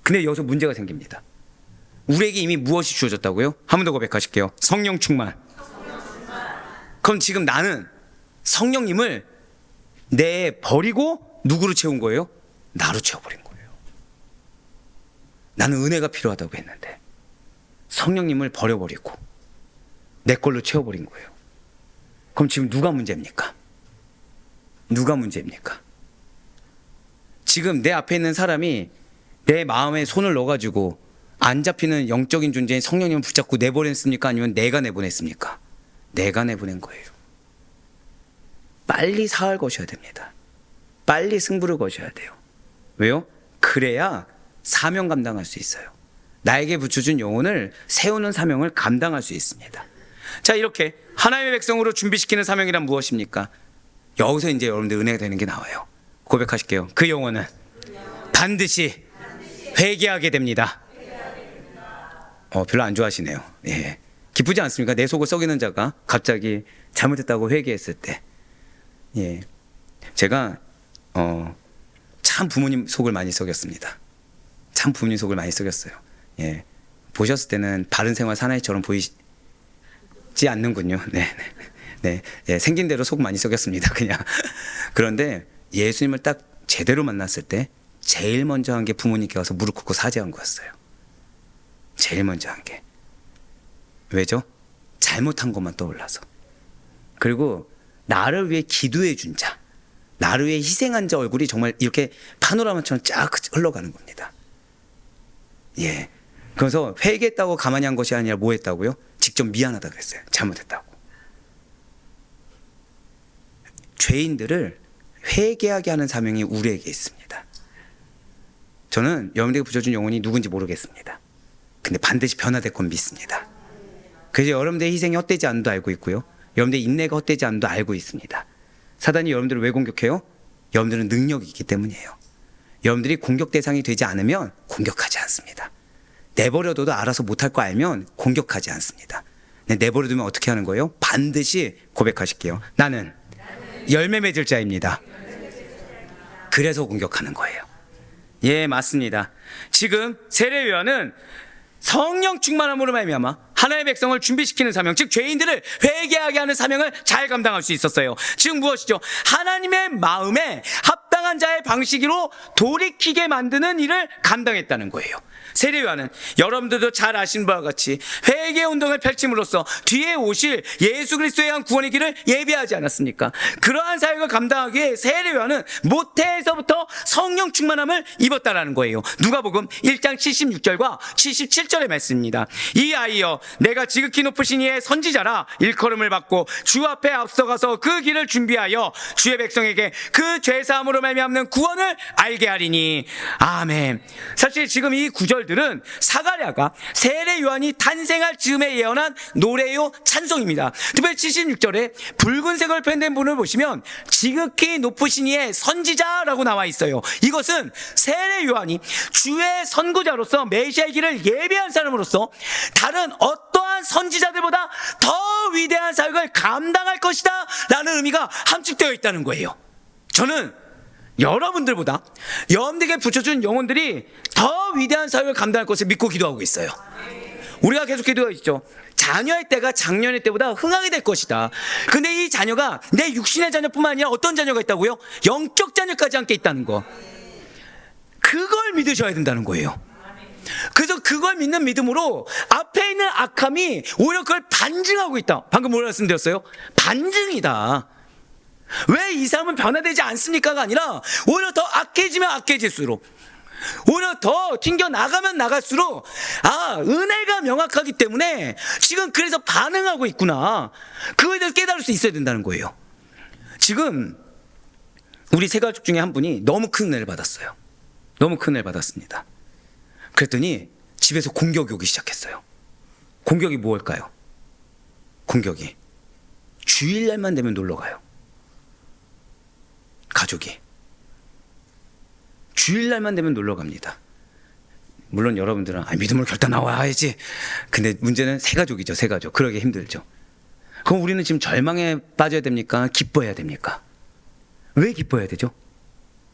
근데 여기서 문제가 생깁니다. 우리에게 이미 무엇이 주어졌다고요? 한 번 더 고백하실게요. 성령 충만. 그럼 지금 나는 성령님을 내 버리고 누구로 채운 거예요? 나로 채워버린 거예요. 나는 은혜가 필요하다고 했는데 성령님을 버려버리고 내 걸로 채워버린 거예요. 그럼 지금 누가 문제입니까? 누가 문제입니까? 지금 내 앞에 있는 사람이 내 마음에 손을 넣어가지고 안 잡히는 영적인 존재인 성령님을 붙잡고 내보냈습니까? 아니면 내가 내보냈습니까? 내가 내보낸 거예요. 빨리 사할 것이어야 됩니다. 빨리 승부를 거셔야 돼요. 왜요? 그래야 사명 감당할 수 있어요. 나에게 붙여준 영혼을 세우는 사명을 감당할 수 있습니다. 자, 이렇게 하나님의 백성으로 준비시키는 사명이란 무엇입니까? 여기서 이제 여러분들 은혜가 되는 게 나와요. 고백하실게요. 그 영혼은 반드시 회개하게 됩니다. 별로 안 좋아하시네요. 예. 기쁘지 않습니까? 내 속을 썩이는 자가 갑자기 잘못했다고 회개했을 때. 예. 제가 참 부모님 속을 많이 썩였습니다. 참 부모님 속을 많이 썩였어요. 예. 보셨을 때는 바른 생활 사나이처럼 보이지 않는군요. 네. 예, 생긴 대로 속 많이 썩였습니다. 그냥. 그런데 예수님을 딱 제대로 만났을 때 제일 먼저 한 게 부모님께 가서 무릎 꿇고 사죄한 거였어요. 제일 먼저 한 게. 왜죠? 잘못한 것만 떠올라서. 그리고 나를 위해 기도해 준 자, 나를 위해 희생한 자 얼굴이 정말 이렇게 파노라마처럼 쫙 흘러가는 겁니다. 예. 그래서 회개했다고 가만히 한 것이 아니라 뭐 했다고요? 직접 미안하다고 그랬어요. 잘못했다고. 죄인들을 회개하게 하는 사명이 우리에게 있습니다. 저는 여러분들에게 붙여준 영혼이 누군지 모르겠습니다. 근데 반드시 변화될 건 믿습니다. 그래서 여러분들의 희생이 헛되지 않음도 알고 있고요. 여러분들의 인내가 헛되지 않음도 알고 있습니다. 사단이 여러분들을 왜 공격해요? 여러분들은 능력이 있기 때문이에요. 여러분들이 공격 대상이 되지 않으면 공격하지 않습니다. 내버려둬도 알아서 못할 거 알면 공격하지 않습니다. 내버려두면 어떻게 하는 거예요? 반드시 고백하실게요. 나는 열매 맺을 자입니다. 그래서 공격하는 거예요. 예, 맞습니다. 지금 세례요한은 성령 충만함으로 말미암아 하나님의 백성을 준비시키는 사명, 즉 죄인들을 회개하게 하는 사명을 잘 감당할 수 있었어요. 지금 무엇이죠? 하나님의 마음에 합당한 자의 방식으로 돌이키게 만드는 일을 감당했다는 거예요. 세례요한은 여러분들도 잘 아시는 바와 같이 회개 운동을 펼침으로써 뒤에 오실 예수 그리스도에 대한 구원의 길을 예비하지 않았습니까? 그러한 사역을 감당하기 위해 세례요한은 모태에서부터 성령 충만함을 입었다라는 거예요. 누가복음 1장 76절과 77절의 말씀입니다. 이 아이여 내가 지극히 높으신 이의 선지자라 일컬음을 받고 주 앞에 앞서가서 그 길을 준비하여 주의 백성에게 그 죄사함으로 말미암는 구원을 알게 하리니. 아멘. 사실 지금 이 구절들은 사가랴가 세례 요한이 탄생할 즈음에 예언한 노래요 찬송입니다. 특별히 76절에 붉은색을 펜된 분을 보시면 지극히 높으신 이의 선지자라고 나와 있어요. 이것은 세례 요한이 주의 선구자로서 메시아의 길을 예비한 사람으로서 다른 어떠한 선지자들보다 더 위대한 사역을 감당할 것이다 라는 의미가 함축되어 있다는 거예요. 저는 여러분들보다 여러분들에게 붙여준 영혼들이 더 위대한 사역을 감당할 것을 믿고 기도하고 있어요. 우리가 계속 기도하고 있죠. 자녀의 때가 작년의 때보다 흥하게 될 것이다. 근데 이 자녀가 내 육신의 자녀뿐만 아니라 어떤 자녀가 있다고요? 영적 자녀까지 함께 있다는 거. 그걸 믿으셔야 된다는 거예요. 그래서 그걸 믿는 믿음으로 앞에 있는 악함이 오히려 그걸 반증하고 있다. 방금 뭐라 말씀드렸어요? 반증이다. 왜 이 사람은 변화되지 않습니까가 아니라 오히려 더 악해지면 악해질수록 오히려 더 튕겨 나가면 나갈수록 은혜가 명확하기 때문에 지금 그래서 반응하고 있구나. 그거에 대해서 깨달을 수 있어야 된다는 거예요. 지금 우리 세 가족 중에 한 분이 너무 큰 은혜를 받았어요. 너무 큰 은혜를 받았습니다. 그랬더니 집에서 공격이 오기 시작했어요. 공격이 뭘까요? 공격이 주일날만 되면 놀러 가요. 가족이 주일날만 되면 놀러 갑니다. 물론 여러분들은 믿음으로 결단 나와야지. 근데 문제는 세 가족이죠. 세 가족. 그러기 힘들죠. 그럼 우리는 지금 절망에 빠져야 됩니까? 기뻐해야 됩니까? 왜 기뻐해야 되죠?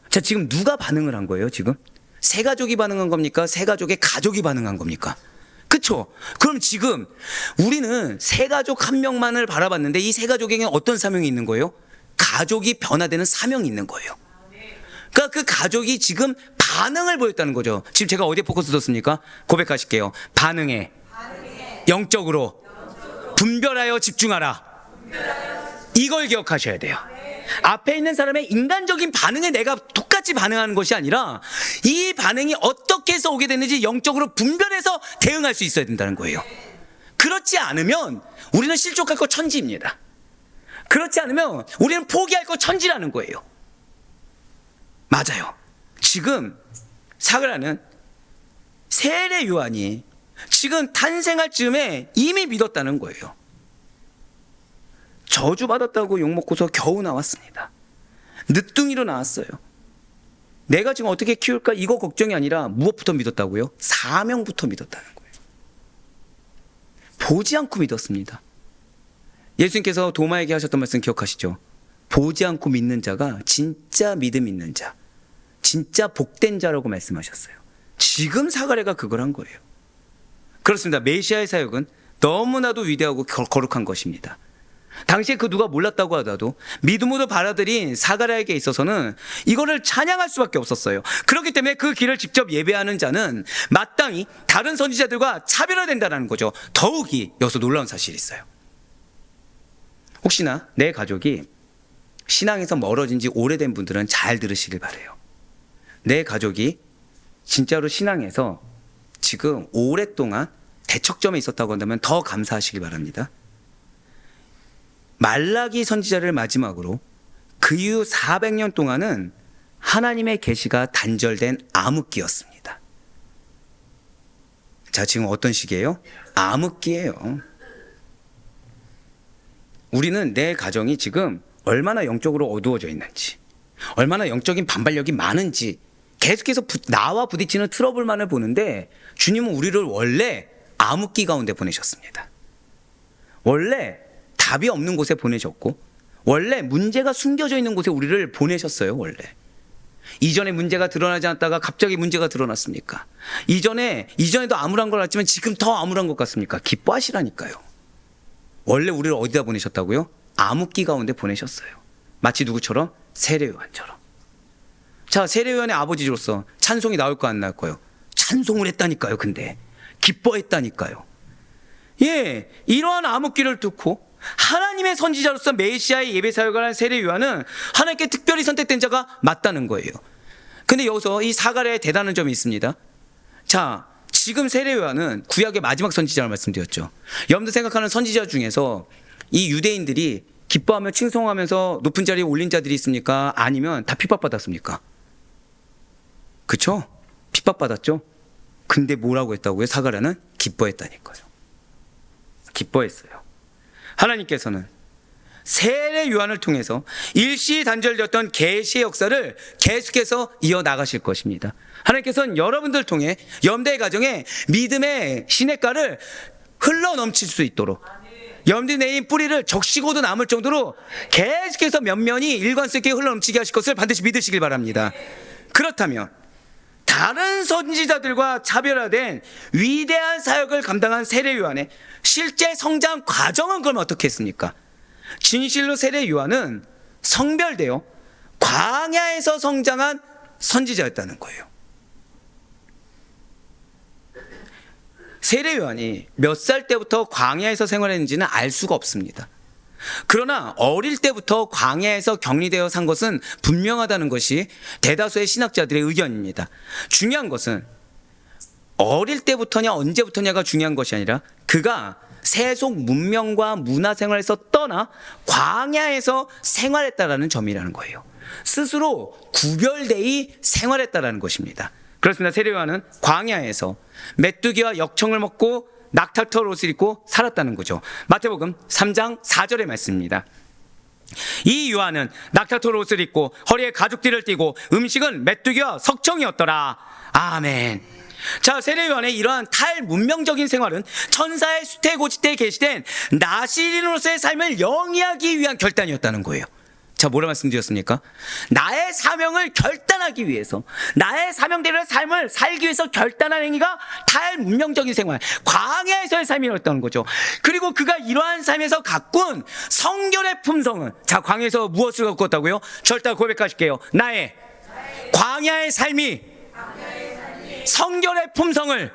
자, 지금 누가 반응을 한 거예요? 지금 세 가족이 반응한 겁니까? 세 가족의 가족이 반응한 겁니까? 그쵸? 그럼 지금 우리는 세 가족 한 명만을 바라봤는데 이 세 가족에게 어떤 사명이 있는 거예요? 가족이 변화되는 사명이 있는 거예요. 그러니까 그 가족이 지금 반응을 보였다는 거죠. 지금 제가 어디에 포커스 뒀습니까? 고백하실게요. 반응해. 영적으로 분별하여 집중하라. 이걸 기억하셔야 돼요. 앞에 있는 사람의 인간적인 반응에 내가 똑같이 반응하는 것이 아니라 이 반응이 어떻게 해서 오게 됐는지 영적으로 분별해서 대응할 수 있어야 된다는 거예요. 그렇지 않으면 우리는 실족할 거 천지입니다. 그렇지 않으면 우리는 포기할 거 천지라는 거예요. 맞아요. 지금 사그라는 세례 요한이 지금 탄생할 즈음에 이미 믿었다는 거예요. 저주받았다고 욕먹고서 겨우 나왔습니다. 늦둥이로 나왔어요. 내가 지금 어떻게 키울까 이거 걱정이 아니라 무엇부터 믿었다고요? 사명부터 믿었다는 거예요. 보지 않고 믿었습니다. 예수님께서 도마에게 하셨던 말씀 기억하시죠? 보지 않고 믿는 자가 진짜 믿음 있는 자, 진짜 복된 자라고 말씀하셨어요. 지금 사가랴가 그걸 한 거예요. 그렇습니다. 메시아의 사역은 너무나도 위대하고 거룩한 것입니다. 당시에 그 누가 몰랐다고 하더라도 믿음으로 받아들인 사가랴에게 있어서는 이거를 찬양할 수밖에 없었어요. 그렇기 때문에 그 길을 직접 예배하는 자는 마땅히 다른 선지자들과 차별화된다는 거죠. 더욱이 여기서 놀라운 사실이 있어요. 혹시나 내 가족이 신앙에서 멀어진 지 오래된 분들은 잘 들으시길 바라요. 내 가족이 진짜로 신앙에서 지금 오랫동안 대척점에 있었다고 한다면 더 감사하시길 바랍니다. 말라기 선지자를 마지막으로 그 이후 400년 동안은 하나님의 계시가 단절된 암흑기였습니다. 자, 지금 어떤 시기예요? 암흑기예요. 우리는 내 가정이 지금 얼마나 영적으로 어두워져 있는지, 얼마나 영적인 반발력이 많은지 계속해서 나와 부딪히는 트러블만을 보는데 주님은 우리를 원래 암흑기 가운데 보내셨습니다. 원래 답이 없는 곳에 보내셨고 원래 문제가 숨겨져 있는 곳에 우리를 보내셨어요. 원래 이전에 문제가 드러나지 않았다가 갑자기 문제가 드러났습니까? 이전에도 암울한 걸 알았지만 지금 더 암울한 것 같습니까? 기뻐하시라니까요. 원래 우리를 어디다 보내셨다고요? 암흑기 가운데 보내셨어요. 마치 누구처럼? 세례 요한처럼. 자, 세례 요한의 아버지로서 찬송이 나올 거 안 나올 거예요? 찬송을 했다니까요. 근데 기뻐했다니까요. 예, 이러한 암흑기를 뚫고 하나님의 선지자로서 메시아의 예배 사역을 한 세례 요한은 하나님께 특별히 선택된 자가 맞다는 거예요. 근데 여기서 이 사가랴의 대단한 점이 있습니다. 자, 지금 세례 요한은 구약의 마지막 선지자를 말씀드렸죠. 여러분들 생각하는 선지자 중에서 이 유대인들이 기뻐하며 칭송하면서 높은 자리에 올린 자들이 있습니까? 아니면 다 핍박받았습니까? 그쵸? 핍박받았죠? 근데 뭐라고 했다고요? 사가랴는 기뻐했다니까요. 기뻐했어요. 하나님께서는 세례 요한을 통해서 일시 단절되었던 계시의 역사를 계속해서 이어나가실 것입니다. 하나님께서는 여러분들 통해 여러분들의 가정에 믿음의 시냇가를 흘러넘칠 수 있도록 여러분들이 내린 뿌리를 적시고도 남을 정도로 계속해서 면면이 일관성 있게 흘러넘치게 하실 것을 반드시 믿으시길 바랍니다. 그렇다면 다른 선지자들과 차별화된 위대한 사역을 감당한 세례 요한의 실제 성장 과정은 그럼 어떻게 했습니까? 진실로 세례 요한은 성별되어 광야에서 성장한 선지자였다는 거예요. 세례 요한이 몇 살 때부터 광야에서 생활했는지는 알 수가 없습니다. 그러나 어릴 때부터 광야에서 격리되어 산 것은 분명하다는 것이 대다수의 신학자들의 의견입니다. 중요한 것은 어릴 때부터냐 언제부터냐가 중요한 것이 아니라 그가 세속 문명과 문화생활에서 떠나 광야에서 생활했다라는 점이라는 거예요. 스스로 구별되이 생활했다라는 것입니다. 그렇습니다. 세례요한은 광야에서 메뚜기와 역청을 먹고 낙타털 옷을 입고 살았다는 거죠. 마태복음 3장 4절의 말씀입니다. 이 요한은 낙타털 옷을 입고 허리에 가죽띠를 띠고 음식은 메뚜기와 석청이었더라. 아멘. 자, 세례요한의 이러한 탈문명적인 생활은 천사의 수태고지 때에 계시된 나시린으로서의 삶을 영위하기 위한 결단이었다는 거예요. 자, 뭐라 말씀드렸습니까? 나의 사명을 결단하기 위해서, 나의 사명대로의 삶을 살기 위해서 결단한 행위가 탈문명적인 생활, 광야에서의 삶이었다는 거죠. 그리고 그가 이러한 삶에서 가꾼 성결의 품성은, 자, 광야에서 무엇을 갖고 왔다고요? 절대 고백하실게요. 나의 광야의 삶이 성결의 품성을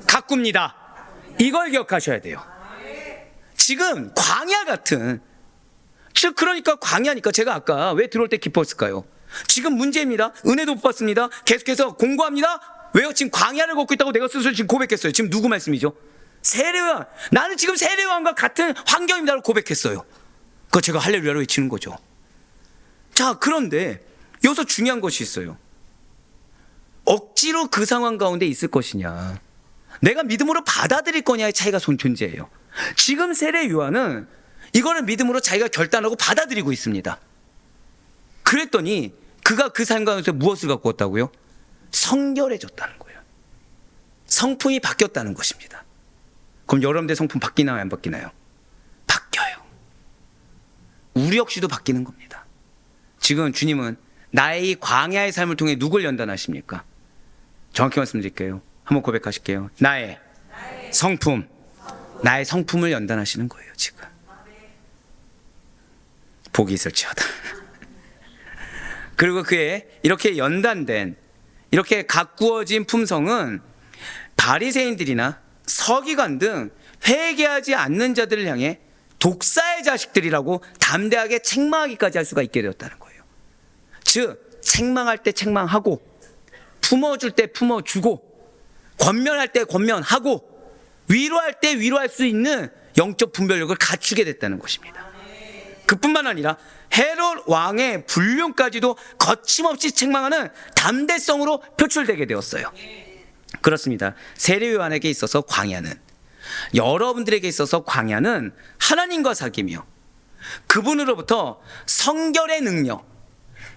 가꿉니다. 이걸 기억하셔야 돼요. 지금 광야 같은, 즉 그러니까 광야니까 제가 아까 왜 들어올 때 기뻤을까요? 지금 문제입니다. 은혜도 못 받습니다. 계속해서 공부합니다. 왜요? 지금 광야를 걷고 있다고 내가 스스로 지금 고백했어요. 지금 누구 말씀이죠? 세례요한. 나는 지금 세례요한과 같은 환경입니다라고 고백했어요. 그거 제가 할렐루야로 외치는 거죠. 자, 그런데 여기서 중요한 것이 있어요. 억지로 그 상황 가운데 있을 것이냐, 내가 믿음으로 받아들일 거냐의 차이가 존재해요. 지금 세례 요한은 이거를 믿음으로 자기가 결단하고 받아들이고 있습니다. 그랬더니 그가 그 삶 가운데 무엇을 갖고 왔다고요? 성결해졌다는 거예요. 성품이 바뀌었다는 것입니다. 그럼 여러분들 성품 바뀌나요, 안 바뀌나요? 바뀌어요. 우리 역시도 바뀌는 겁니다. 지금 주님은 나의 이 광야의 삶을 통해 누굴 연단하십니까? 정확히 말씀드릴게요. 한번 고백하실게요. 나의 성품, 나의 성품을 연단하시는 거예요. 지금 복이 있을지어다. 그리고 그의 이렇게 연단된, 이렇게 가꾸어진 품성은 바리새인들이나 서기관 등 회개하지 않는 자들을 향해 독사의 자식들이라고 담대하게 책망하기까지 할 수가 있게 되었다는 거예요. 즉 책망할 때 책망하고, 품어줄 때 품어주고, 권면할 때 권면하고, 위로할 때 위로할 수 있는 영적 분별력을 갖추게 됐다는 것입니다. 그뿐만 아니라 헤롯 왕의 불륜까지도 거침없이 책망하는 담대성으로 표출되게 되었어요. 그렇습니다. 세례 요한에게 있어서 광야는, 여러분들에게 있어서 광야는 하나님과 사귐이요, 그분으로부터 성결의 능력,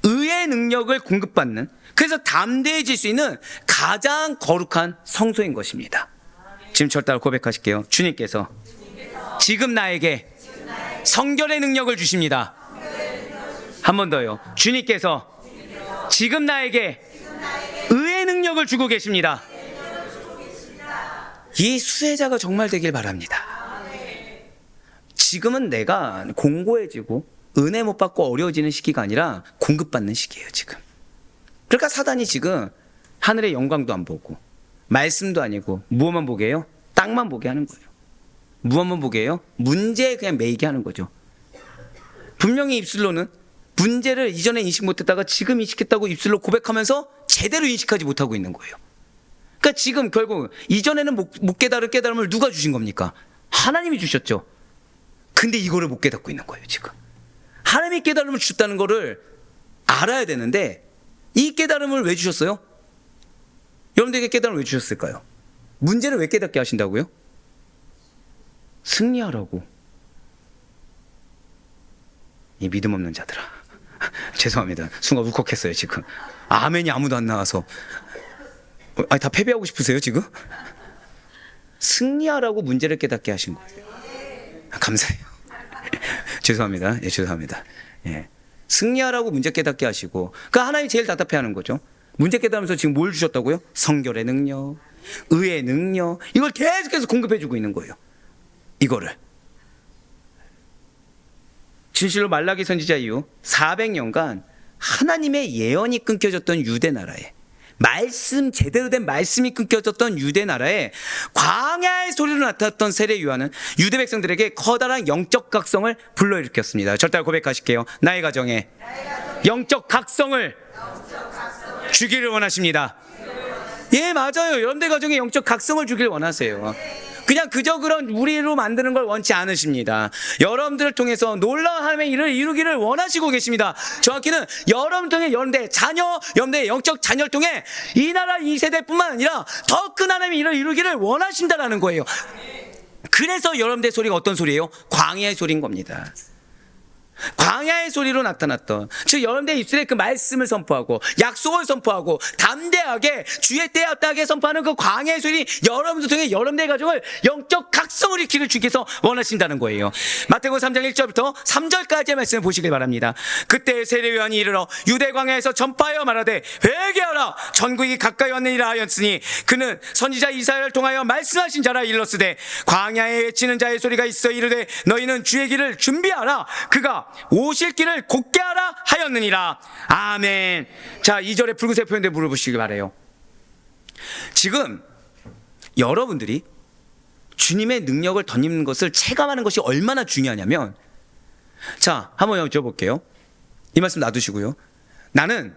의의 능력을 공급받는, 그래서 담대해질 수 있는 가장 거룩한 성소인 것입니다. 지금 절 따라 고백하실게요. 주님께서 지금 나에게 성결의 능력을 주십니다. 한 번 더요. 주님께서 지금 나에게 의의 능력을 주고 계십니다. 이 수혜자가 정말 되길 바랍니다. 지금은 내가 공고해지고 은혜 못 받고 어려워지는 시기가 아니라 공급받는 시기예요, 지금. 그러니까 사단이 지금 하늘의 영광도 안 보고 말씀도 아니고 무엇만 보게 해요? 땅만 보게 하는 거예요. 무엇만 보게 해요? 문제에 그냥 매이게 하는 거죠. 분명히 입술로는 문제를 이전에 인식 못했다가 지금 인식했다고 입술로 고백하면서 제대로 인식하지 못하고 있는 거예요. 그러니까 지금 결국 이전에는 못 깨달을 깨달음을 누가 주신 겁니까? 하나님이 주셨죠. 근데 이거를 못 깨닫고 있는 거예요, 지금. 하나님이 깨달음을 주셨다는 거를 알아야 되는데, 이 깨달음을 왜 주셨어요? 여러분들에게 깨달음을 왜 주셨을까요? 문제를 왜 깨닫게 하신다고요? 승리하라고. 이 믿음 없는 자들아. 죄송합니다. 순간 울컥했어요, 지금. 아멘이 아무도 안 나와서. 아니, 다 패배하고 싶으세요, 지금? 승리하라고 문제를 깨닫게 하신 거예요. 감사해요. 죄송합니다. 예, 죄송합니다. 예. 승리하라고 문제 깨닫게 하시고, 그러니까 하나님이 제일 답답해하는 거죠. 문제 깨닫으면서 지금 뭘 주셨다고요? 성결의 능력, 의의 능력, 이걸 계속해서 공급해주고 있는 거예요. 이거를. 진실로 말라기 선지자 이후 400년간 하나님의 예언이 끊겨졌던 유대 나라에 말씀, 제대로 된 말씀이 끊겨졌던 유대 나라에 광야의 소리로 나타났던 세례 요한은 유대 백성들에게 커다란 영적 각성을 불러일으켰습니다. 절대 고백하실게요. 나의 가정에 영적 각성을 주기를 원하십니다. 예, 맞아요. 여러분들 가정에 영적 각성을 주기를 원하세요. 그냥 그저 그런 우리로 만드는 걸 원치 않으십니다. 여러분들을 통해서 놀라운 하나님의 일을 이루기를 원하시고 계십니다. 정확히는 여러분 통해 여러분들의 자녀, 여러분들의 영적 자녀를 통해 이 나라 이 세대뿐만 아니라 더 큰 하나님의 일을 이루기를 원하신다라는 거예요. 그래서 여러분들의 소리가 어떤 소리예요? 광야의 소리인 겁니다. 광야의 소리로 나타났던, 즉 여러분들의 입술에 그 말씀을 선포하고 약속을 선포하고 담대하게 주의 때에 합당하게 선포하는 그 광야의 소리, 여러분들 통해 여러분들의 가정을 영적 각성을 일으키를 주께서 원하신다는 거예요. 마태복음 3장 1절부터 3절까지의 말씀을 보시길 바랍니다. 그때 세례 요한이 이르러 유대 광야에서 전파하여 말하되 회개하라 천국이 가까이 왔느니라 하였으니 그는 선지자 이사야를 통하여 말씀하신 자라 일렀으되 광야에 외치는 자의 소리가 있어 이르되 너희는 주의 길을 준비하라 그가 오실 길을 곧게 하라 하였느니라. 아멘. 자, 2절에 붉은색 표현대 물어보시기 바라요. 지금 여러분들이 주님의 능력을 덧입는 것을 체감하는 것이 얼마나 중요하냐면, 자, 한번 여쭤볼게요. 이 말씀 놔두시고요. 나는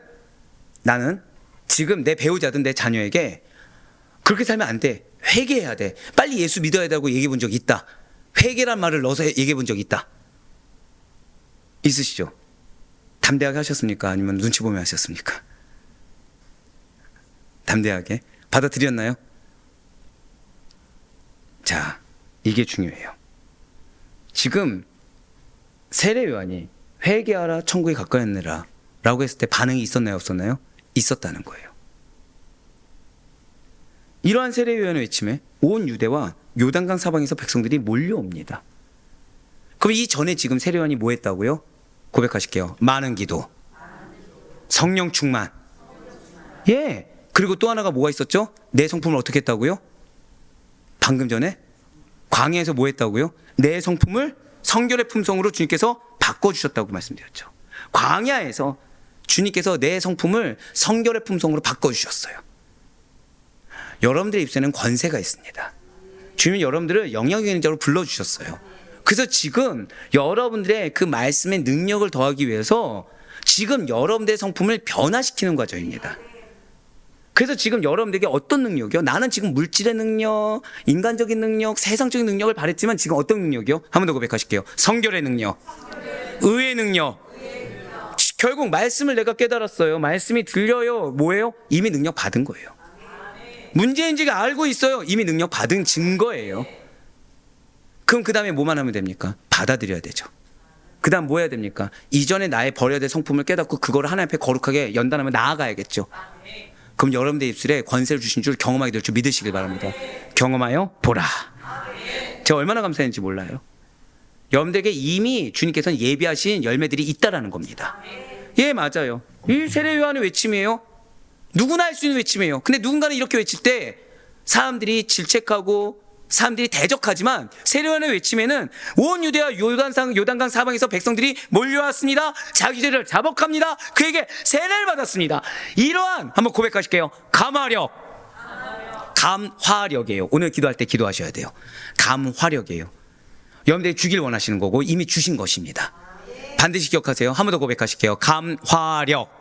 지금 내 배우자든 내 자녀에게 그렇게 살면 안 돼, 회개해야 돼, 빨리 예수 믿어야 되고 얘기해 본 적이 있다, 회개란 말을 넣어서 얘기해 본 적이 있다, 있으시죠? 담대하게 하셨습니까? 아니면 눈치 보며 하셨습니까? 담대하게 받아들였나요? 자, 이게 중요해요. 지금 세례 요한이 회개하라 천국이 가까이 왔느라 라고 했을 때 반응이 있었나요, 없었나요? 있었다는 거예요. 이러한 세례 요한의 외침에 온 유대와 요단강 사방에서 백성들이 몰려옵니다. 그럼 이 전에 지금 세례 요한이 뭐 했다고요? 고백하실게요. 많은 기도, 성령 충만. 예. 그리고 또 하나가 뭐가 있었죠? 내 성품을 어떻게 했다고요? 방금 전에 광야에서 뭐 했다고요? 내 성품을 성결의 품성으로 주님께서 바꿔주셨다고 말씀드렸죠. 광야에서 주님께서 내 성품을 성결의 품성으로 바꿔주셨어요. 여러분들의 입술에는 권세가 있습니다. 주님은 여러분들을 영향력 있는 자로 불러주셨어요. 그래서 지금 여러분들의 그 말씀의 능력을 더하기 위해서 지금 여러분들의 성품을 변화시키는 과정입니다. 그래서 지금 여러분들에게 어떤 능력이요? 나는 지금 물질의 능력, 인간적인 능력, 세상적인 능력을 바랬지만 지금 어떤 능력이요? 한 번 더 고백하실게요. 성결의 능력, 의의 능력. 결국 말씀을 내가 깨달았어요. 말씀이 들려요. 뭐예요? 이미 능력 받은 거예요. 문제인지가 알고 있어요. 이미 능력 받은 증거예요. 그럼 그 다음에 뭐만 하면 됩니까? 받아들여야 되죠. 그 다음 뭐 해야 됩니까? 이전에 나의 버려야 될 성품을 깨닫고 그거를 하나님 앞에 거룩하게 연단하며 나아가야겠죠. 그럼 여러분들 입술에 권세를 주신 줄, 경험하게 될 줄 믿으시길 바랍니다. 경험하여 보라. 제가 얼마나 감사했는지 몰라요. 여러분들에게 이미 주님께서는 예비하신 열매들이 있다라는 겁니다. 예, 맞아요. 이 세례 요한의 외침이에요. 누구나 할 수 있는 외침이에요. 근데 누군가는 이렇게 외칠 때 사람들이 질책하고 사람들이 대적하지만 세례 요한의 외침에는 온 유대와 요단강 사방에서 백성들이 몰려왔습니다. 자기 죄를 자복합니다. 그에게 세례를 받았습니다. 이러한, 한번 고백하실게요. 감화력이에요. 오늘 기도할 때 기도하셔야 돼요. 감화력이에요. 여러분들이 주길 원하시는 거고 이미 주신 것입니다. 반드시 기억하세요. 한 번 더 고백하실게요. 감화력.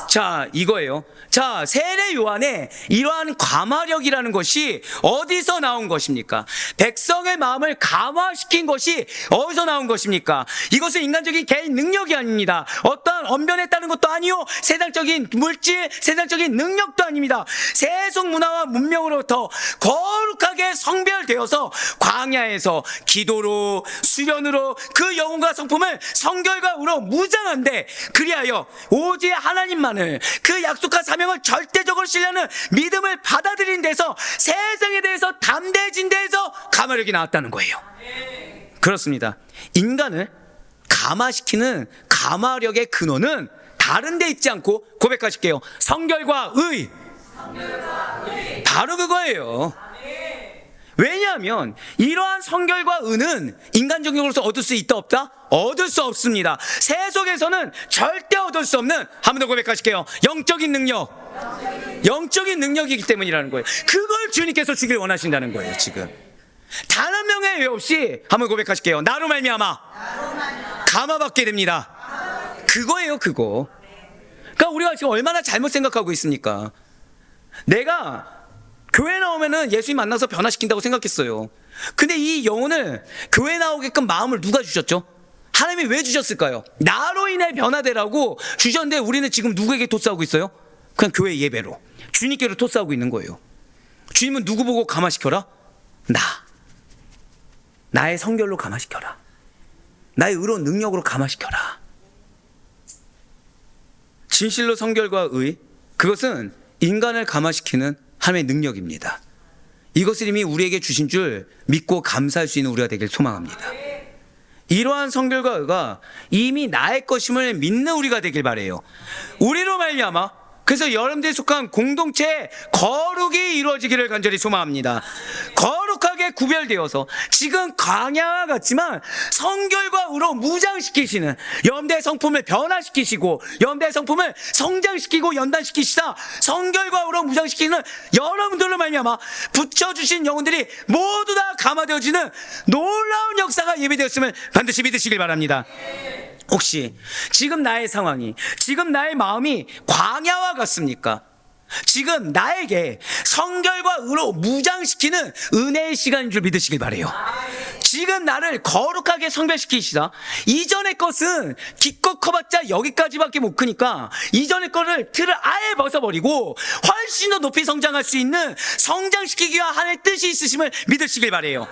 자, 이거예요. 자, 세례 요한의 이러한 감화력이라는 것이 어디서 나온 것입니까? 백성의 마음을 감화시킨 것이 어디서 나온 것입니까? 이것은 인간적인 개인 능력이 아닙니다. 어떠한 언변에 따른 것도 아니요, 세상적인 물질, 세상적인 능력도 아닙니다. 세속 문화와 문명으로부터 거룩하게 성별되어서 광야에서 기도로, 수련으로 그 영혼과 성품을 성결과 의로 무장한데, 그리하여 오직 하나님만을, 그 약속한 사명을 절대적으로 신뢰하는 믿음을 받아들인 데서, 세상에 대해서 담대해진 데에서 감화력이 나왔다는 거예요. 그렇습니다. 인간을 감화시키는 감화력의 근원은 다른 데 있지 않고, 고백하실게요. 성결과 의. 바로 그거예요. 왜냐하면 이러한 성결과 의는 인간적 능력으로서 얻을 수 있다 없다? 얻을 수 없습니다. 세속에서는 절대 얻을 수 없는, 한 번 더 고백하실게요, 영적인 능력. 영적인 능력이기 때문이라는 거예요. 그걸 주님께서 주길 원하신다는 거예요. 지금 단 한 명의 예 없이, 한 번 고백하실게요, 나로 말미암아 감화받게 됩니다. 그거예요, 그거. 그러니까 우리가 지금 얼마나 잘못 생각하고 있습니까? 내가 교회 나오면은 예수님 만나서 변화시킨다고 생각했어요. 근데 이 영혼을 교회 나오게끔 마음을 누가 주셨죠? 하나님이 왜 주셨을까요? 나로 인해 변화되라고 주셨는데 우리는 지금 누구에게 토스하고 있어요? 그냥 교회 예배로, 주님께로 토스하고 있는 거예요. 주님은 누구 보고 감화시켜라? 나의 성결로 감화시켜라. 나의 의로운 능력으로 감화시켜라. 진실로 성결과 의, 그것은 인간을 감화시키는 하나님의 능력입니다. 이것을 이미 우리에게 주신 줄 믿고 감사할 수 있는 우리가 되길 소망합니다. 이러한 성결과 의가 이미 나의 것임을 믿는 우리가 되길 바라요. 우리로 말미암아, 그래서 여러분들이 속한 공동체의 거룩이 이루어지기를 간절히 소망합니다. 거룩하게 구별되어서 지금 광야와 같지만 성결과 의로 무장시키시는, 여러분들의 성품을 변화시키시고 여러분들의 성품을 성장시키고 연단시키시다 성결과 의로 무장시키는 여러분들로 말미암아 붙여주신 영혼들이 모두 다 감화되어지는 놀라운 역사가 예비되었음을 반드시 믿으시길 바랍니다. 혹시 지금 나의 상황이, 지금 나의 마음이 광야와 같습니까? 지금 나에게 성결과 의로 무장시키는 은혜의 시간인 줄 믿으시길 바라요. 지금 나를 거룩하게 성별시키시다. 이전의 것은 기껏 커봤자 여기까지밖에 못 크니까 이전의 거를 틀을 아예 벗어버리고 훨씬 더 높이 성장할 수 있는, 성장시키기 위한 하나님의 뜻이 있으심을 믿으시길 바라요.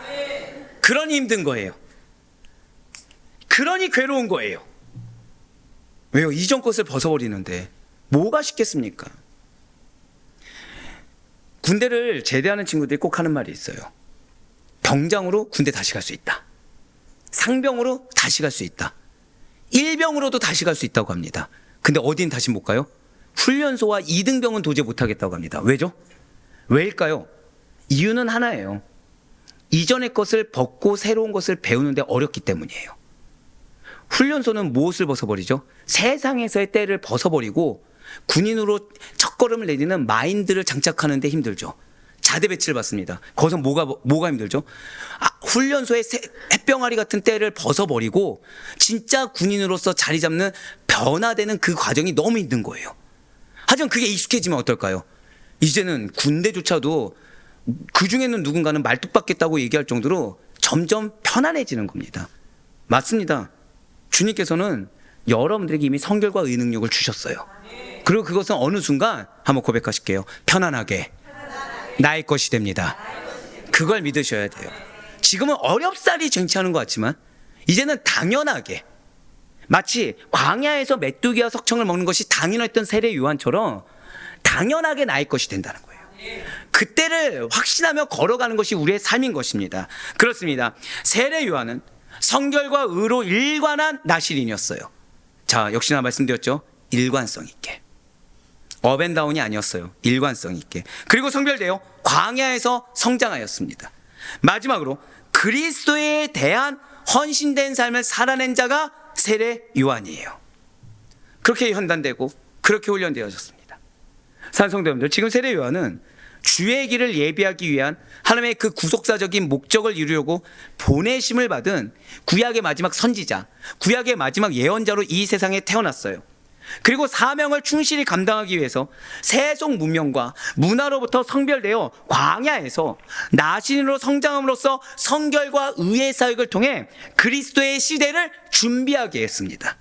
그러니 힘든 거예요. 그러니 괴로운 거예요. 왜요? 이전 것을 벗어버리는데 뭐가 쉽겠습니까? 군대를 제대하는 친구들이 꼭 하는 말이 있어요. 병장으로 군대 다시 갈 수 있다. 상병으로 다시 갈 수 있다. 일병으로도 다시 갈 수 있다고 합니다. 근데 어딘 다시 못 가요? 훈련소와 2등병은 도저히 못 하겠다고 합니다. 왜죠? 왜일까요? 이유는 하나예요. 이전의 것을 벗고 새로운 것을 배우는데 어렵기 때문이에요. 훈련소는 무엇을 벗어버리죠? 세상에서의 때를 벗어버리고 군인으로 첫걸음을 내디는 마인드를 장착하는 데 힘들죠. 자대 배치를 받습니다. 거기서 뭐가 힘들죠? 훈련소의 햇병아리 같은 때를 벗어버리고 진짜 군인으로서 자리 잡는, 변화되는 그 과정이 너무 힘든 거예요. 하지만 그게 익숙해지면 어떨까요? 이제는 군대조차도 그 중에는 누군가는 말뚝박겠다고 얘기할 정도로 점점 편안해지는 겁니다. 맞습니다. 주님께서는 여러분들에게 이미 성결과 의 능력을 주셨어요. 그리고 그것은 어느 순간, 한번 고백하실게요, 편안하게 나의 것이 됩니다. 그걸 믿으셔야 돼요. 지금은 어렵사리 쟁취하는 것 같지만 이제는 당연하게, 마치 광야에서 메뚜기와 석청을 먹는 것이 당연했던 세례 요한처럼 당연하게 나의 것이 된다는 거예요. 그때를 확신하며 걸어가는 것이 우리의 삶인 것입니다. 그렇습니다. 세례 요한은 성결과 의로 일관한 나시린이었어요. 자, 역시나 말씀드렸죠. 일관성 있게. 업앤다운이 아니었어요. 일관성 있게. 그리고 성별되어 광야에서 성장하였습니다. 마지막으로 그리스도에 대한 헌신된 삶을 살아낸 자가 세례 요한이에요. 그렇게 현단되고 그렇게 훈련되어졌습니다. 사랑성도 여러분들, 지금 세례 요한은 주의 길을 예비하기 위한 하나님의 그 구속사적인 목적을 이루려고 보내심을 받은 구약의 마지막 선지자, 구약의 마지막 예언자로 이 세상에 태어났어요. 그리고 사명을 충실히 감당하기 위해서 세속 문명과 문화로부터 성별되어 광야에서 나신으로 성장함으로써 성결과 의의 사역을 통해 그리스도의 시대를 준비하게 했습니다.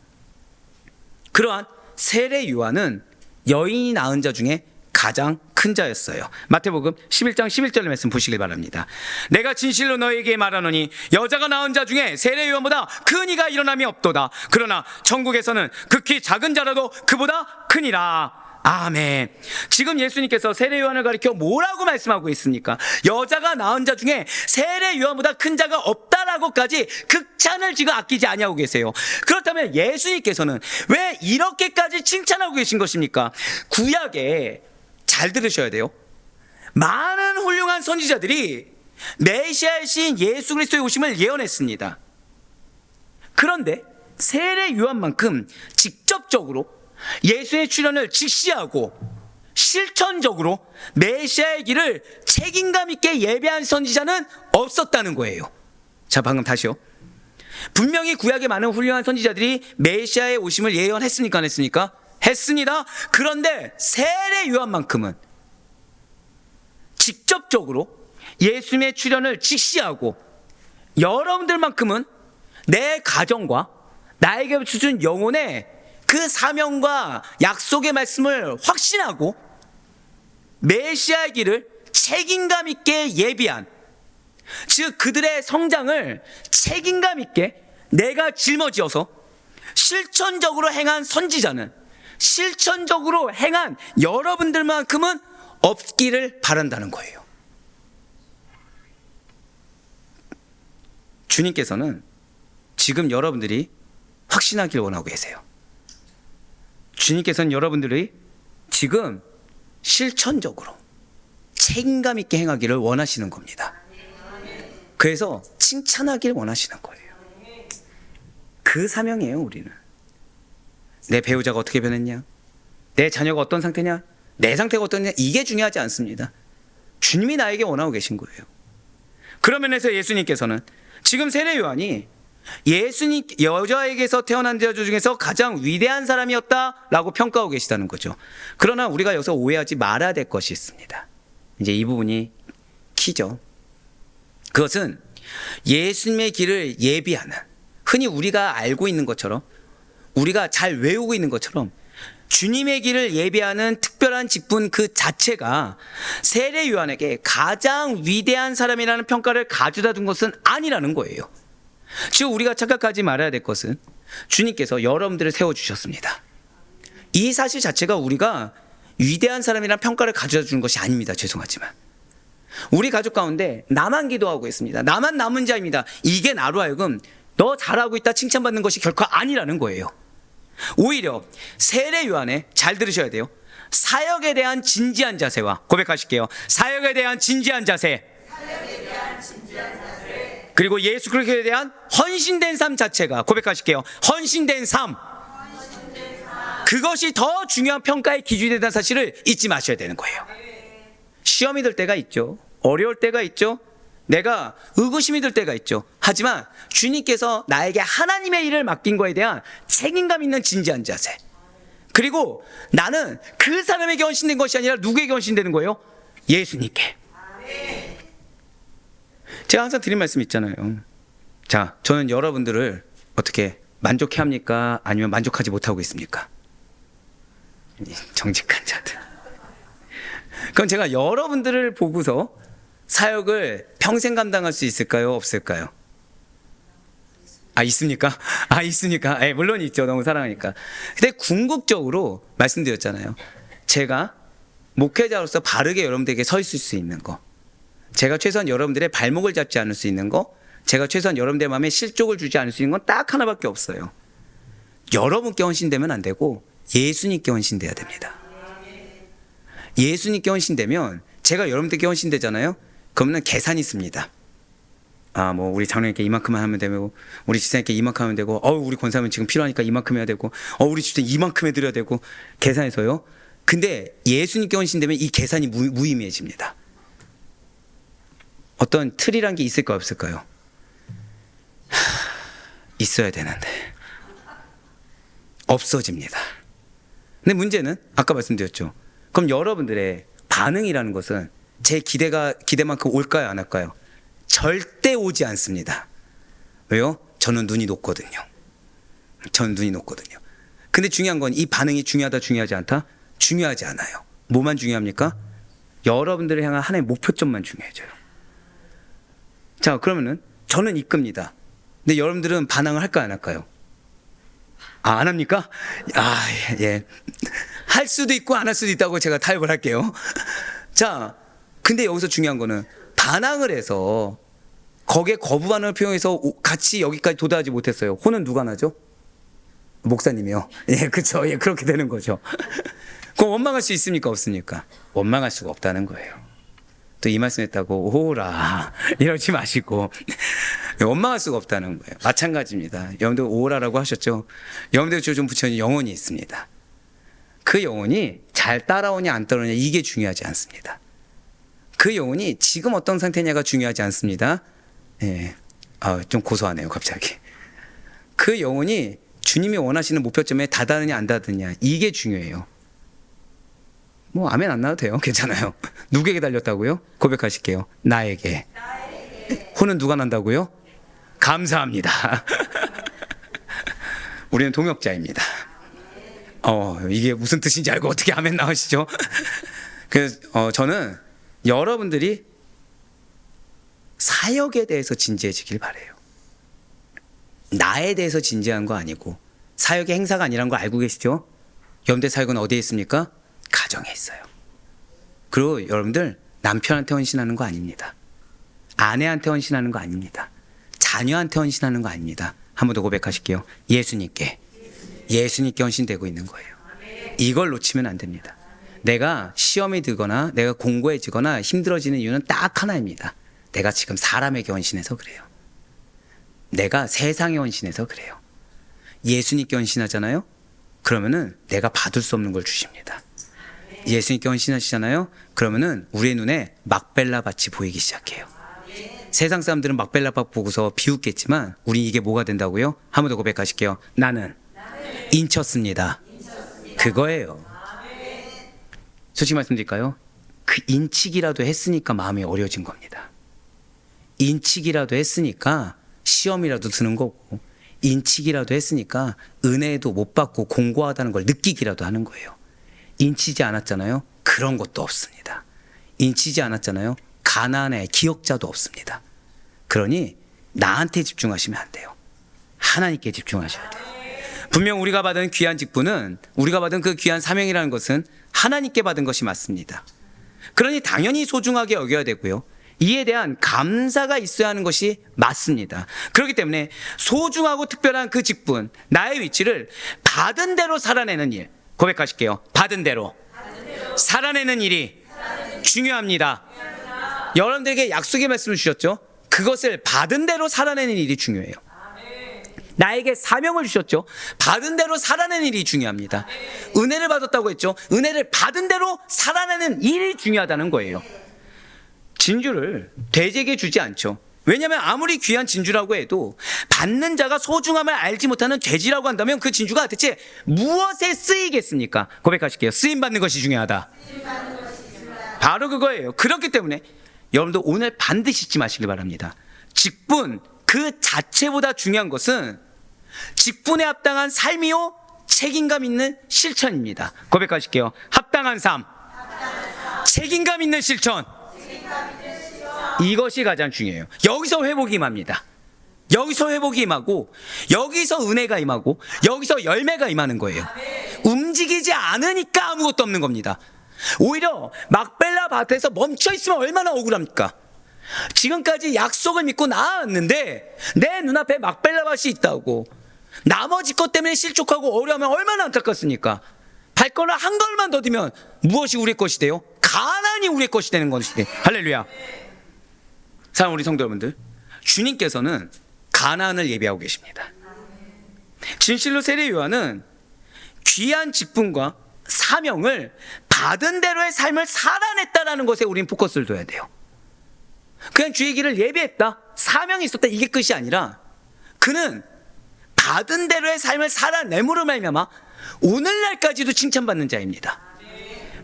그러한 세례 요한은 여인이 낳은 자 중에 가장 큰 자였어요. 마태복음 11장 11절의 말씀 보시길 바랍니다. 내가 진실로 너에게 말하노니 여자가 낳은 자 중에 세례 요한보다 큰 이가 일어남이 없도다. 그러나 천국에서는 극히 작은 자라도 그보다 크니라. 아멘. 지금 예수님께서 세례 요한을 가리켜 뭐라고 말씀하고 있습니까? 여자가 낳은 자 중에 세례 요한보다 큰 자가 없다라고까지 극찬을 지금 아끼지 아니하고 계세요. 그렇다면 예수님께서는 왜 이렇게까지 칭찬하고 계신 것입니까? 구약에, 잘 들으셔야 돼요, 많은 훌륭한 선지자들이 메시아이신 예수 그리스도의 오심을 예언했습니다. 그런데 세례 요한만큼 직접적으로 예수의 출현을 직시하고 실천적으로 메시아의 길을 책임감 있게 예배한 선지자는 없었다는 거예요. 자, 방금 다시요. 분명히 구약의 많은 훌륭한 선지자들이 메시아의 오심을 예언했습니까? 안 했습니까? 했습니다. 그런데 세례 요한만큼은 직접적으로 예수님의 출현을 직시하고 여러분들만큼은 내 가정과 나에게 주신 영혼의 그 사명과 약속의 말씀을 확신하고 메시아의 길을 책임감 있게 예비한, 즉 그들의 성장을 책임감 있게 내가 짊어지어서 실천적으로 행한 선지자는, 실천적으로 행한 여러분들만큼은 없기를 바란다는 거예요. 주님께서는 지금 여러분들이 확신하길 원하고 계세요. 주님께서는 여러분들이 지금 실천적으로 책임감 있게 행하기를 원하시는 겁니다. 그래서 칭찬하길 원하시는 거예요. 그 사명이에요. 우리는 내 배우자가 어떻게 변했냐, 내 자녀가 어떤 상태냐, 내 상태가 어떠냐, 이게 중요하지 않습니다. 주님이 나에게 원하고 계신 거예요. 그런 면에서 예수님께서는 지금 세례 요한이 예수님 여자에게서 태어난 자 중에서 가장 위대한 사람이었다라고 평가하고 계시다는 거죠. 그러나 우리가 여기서 오해하지 말아야 될 것이 있습니다. 이제 이 부분이 키죠. 그것은 예수님의 길을 예비하는, 흔히 우리가 알고 있는 것처럼, 우리가 잘 외우고 있는 것처럼 주님의 길을 예비하는 특별한 직분 그 자체가 세례 요한에게 가장 위대한 사람이라는 평가를 가져다 둔 것은 아니라는 거예요. 즉 우리가 착각하지 말아야 될 것은 주님께서 여러분들을 세워주셨습니다. 이 사실 자체가 우리가 위대한 사람이라는 평가를 가져다 주는 것이 아닙니다. 죄송하지만 우리 가족 가운데 나만 기도하고 있습니다, 나만 남은 자입니다, 이게 나로 하여금 너 잘하고 있다 칭찬받는 것이 결코 아니라는 거예요. 오히려 세례 요한에, 잘 들으셔야 돼요, 사역에 대한 진지한 자세와, 고백하실게요, 사역에 대한 진지한 자세, 그리고 예수 그리스도에 대한 헌신된 삶 자체가, 고백하실게요, 헌신된 삶, 그것이 더 중요한 평가의 기준이 된다는 사실을 잊지 마셔야 되는 거예요. 시험이 들 때가 있죠, 어려울 때가 있죠, 내가 의구심이 들 때가 있죠. 하지만 주님께서 나에게 하나님의 일을 맡긴 거에 대한 책임감 있는 진지한 자세, 그리고 나는 그 사람에게 헌신된 것이 아니라 누구에게 헌신되는 거예요? 예수님께. 제가 항상 드린 말씀 있잖아요. 자, 저는 여러분들을 어떻게 만족해 합니까? 아니면 만족하지 못하고 있습니까? 정직한 자들. 그럼 제가 여러분들을 보고서 사역을 평생 감당할 수 있을까요? 없을까요? 아, 있습니까? 아, 있습니까? 예, 물론 있죠. 너무 사랑하니까. 근데 궁극적으로 말씀드렸잖아요. 제가 목회자로서 바르게 여러분들에게 서 있을 수 있는 거, 제가 최소한 여러분들의 발목을 잡지 않을 수 있는 거, 제가 최소한 여러분들의 마음에 실족을 주지 않을 수 있는 건 딱 하나밖에 없어요. 여러분께 헌신되면 안 되고 예수님께 헌신돼야 됩니다. 예수님께 헌신되면, 제가 여러분들께 헌신되잖아요. 그러면 계산이 있습니다. 아, 뭐 우리 장로님께 이만큼만 하면 되고, 우리 집사님께 이만큼 하면 되고, 우리 권사님 지금 필요하니까 이만큼 해야 되고, 우리 집사님 이만큼 해드려야 되고, 계산해서요. 근데 예수님께 헌신되면 이 계산이 무의미해집니다. 어떤 틀이란 게 있을까요, 없을까요? 있어야 되는데 없어집니다. 근데 문제는 아까 말씀드렸죠. 그럼 여러분들의 반응이라는 것은 제 기대만큼 올까요, 안 할까요? 절대 오지 않습니다. 왜요? 저는 눈이 높거든요. 저는 눈이 높거든요. 근데 중요한 건 이 반응이 중요하다, 중요하지 않다? 중요하지 않아요. 뭐만 중요합니까? 여러분들을 향한 하나의 목표점만 중요해져요. 자, 그러면은 저는 이끕니다. 근데 여러분들은 반항을 할까요, 안 할까요? 아, 안 합니까? 아, 예. 할 수도 있고 안 할 수도 있다고 제가 타협을 할게요. 자, 근데 여기서 중요한 거는 반항을 해서 거기에 거부 반응을 표현해서 같이 여기까지 도달하지 못했어요. 혼은 누가 나죠? 목사님이요. 예, 그렇죠. 예, 그렇게 되는 거죠. 그럼 원망할 수 있습니까, 없습니까? 원망할 수가 없다는 거예요. 또 이 말씀했다고 오라 이러지 마시고 원망할 수가 없다는 거예요. 마찬가지입니다. 여러분들 오라라고 하셨죠? 여러분들 좀 붙여진 영혼이 있습니다. 그 영혼이 잘 따라오냐 안 따라오냐 이게 중요하지 않습니다. 그 영혼이 지금 어떤 상태냐가 중요하지 않습니다. 예. 좀 고소하네요 갑자기. 그 영혼이 주님이 원하시는 목표점에 다다르냐 안 다다르냐 이게 중요해요. 뭐 아멘 안 나도 돼요. 괜찮아요. 누구에게 달렸다고요? 고백하실게요. 나에게. 혼은 누가 난다고요? 감사합니다. 우리는 동역자입니다. 이게 무슨 뜻인지 알고 어떻게 아멘 나오시죠? 그래서 저는 여러분들이 사역에 대해서 진지해지길 바라요. 나에 대해서 진지한 거 아니고 사역의 행사가 아니라는 거 알고 계시죠? 여러분들 사역은 어디에 있습니까? 가정에 있어요. 그리고 여러분들 남편한테 헌신하는 거 아닙니다. 아내한테 헌신하는 거 아닙니다. 자녀한테 헌신하는 거 아닙니다. 한 번 더 고백하실게요. 예수님께 헌신되고 있는 거예요. 이걸 놓치면 안 됩니다. 내가 시험이 들거나 내가 공고해지거나 힘들어지는 이유는 딱 하나입니다. 내가 지금 사람에게 헌신해서 그래요. 내가 세상에 헌신해서 그래요. 예수님께 헌신하잖아요. 그러면은 내가 받을 수 없는 걸 주십니다. 예수님께 헌신하시잖아요. 그러면은 우리의 눈에 막벨라 밭이 보이기 시작해요. 세상 사람들은 막벨라 밭 보고서 비웃겠지만 우리 이게 뭐가 된다고요? 한 번 더 고백하실게요. 나는 인쳤습니다. 그거예요. 솔직히 말씀드릴까요? 그 인치기라도 했으니까 마음이 어려워진 겁니다. 인치기라도 했으니까 시험이라도 드는 거고, 인치기라도 했으니까 은혜도 못 받고 공고하다는 걸 느끼기라도 하는 거예요. 인치지 않았잖아요. 그런 것도 없습니다. 인치지 않았잖아요. 가나안의 기억자도 없습니다. 그러니 나한테 집중하시면 안 돼요. 하나님께 집중하셔야 돼요. 분명 우리가 받은 귀한 직분은, 우리가 받은 그 귀한 사명이라는 것은 하나님께 받은 것이 맞습니다. 그러니 당연히 소중하게 여겨야 되고요. 이에 대한 감사가 있어야 하는 것이 맞습니다. 그렇기 때문에 소중하고 특별한 그 직분, 나의 위치를 받은 대로 살아내는 일, 고백하실게요. 받은 대로 살아내는 일이 중요합니다. 여러분들에게 약속의 말씀을 주셨죠? 그것을 받은 대로 살아내는 일이 중요해요. 나에게 사명을 주셨죠? 받은 대로 살아내는 일이 중요합니다. 은혜를 받았다고 했죠? 은혜를 받은 대로 살아내는 일이 중요하다는 거예요. 진주를 돼지에게 주지 않죠. 왜냐하면 아무리 귀한 진주라고 해도 받는 자가 소중함을 알지 못하는 돼지라고 한다면 그 진주가 대체 무엇에 쓰이겠습니까? 고백하실게요. 쓰임받는 것이 중요하다. 바로 그거예요. 그렇기 때문에 여러분도 오늘 반드시 잊지 마시길 바랍니다. 직분 그 자체보다 중요한 것은 직분에 합당한 삶이요 책임감 있는 실천입니다. 고백하실게요. 합당한 삶, 책임감 있는 실천, 이것이 가장 중요해요. 여기서 회복이 임합니다. 여기서 회복이 임하고, 여기서 은혜가 임하고, 여기서 열매가 임하는 거예요. 움직이지 않으니까 아무것도 없는 겁니다. 오히려 막벨라 밭에서 멈춰 있으면 얼마나 억울합니까? 지금까지 약속을 믿고 나왔는데 내 눈앞에 막벨라 밭이 있다고, 나머지 것 때문에 실족하고 어려우면 얼마나 안타깝습니까? 발걸음 한 걸음만 더 뒤면 무엇이 우리의 것이 돼요? 가나안이 우리의 것이 되는 것이 돼요. 할렐루야. 사랑하는 우리 성도 여러분들, 주님께서는 가나안을 예비하고 계십니다. 진실로 세례 요한은 귀한 직분과 사명을 받은 대로의 삶을 살아냈다라는 것에 우리는 포커스를 둬야 돼요. 그냥 주의 길을 예비했다, 사명이 있었다, 이게 끝이 아니라 그는 받은 대로의 삶을 살아내므로 말미암아 오늘날까지도 칭찬받는 자입니다.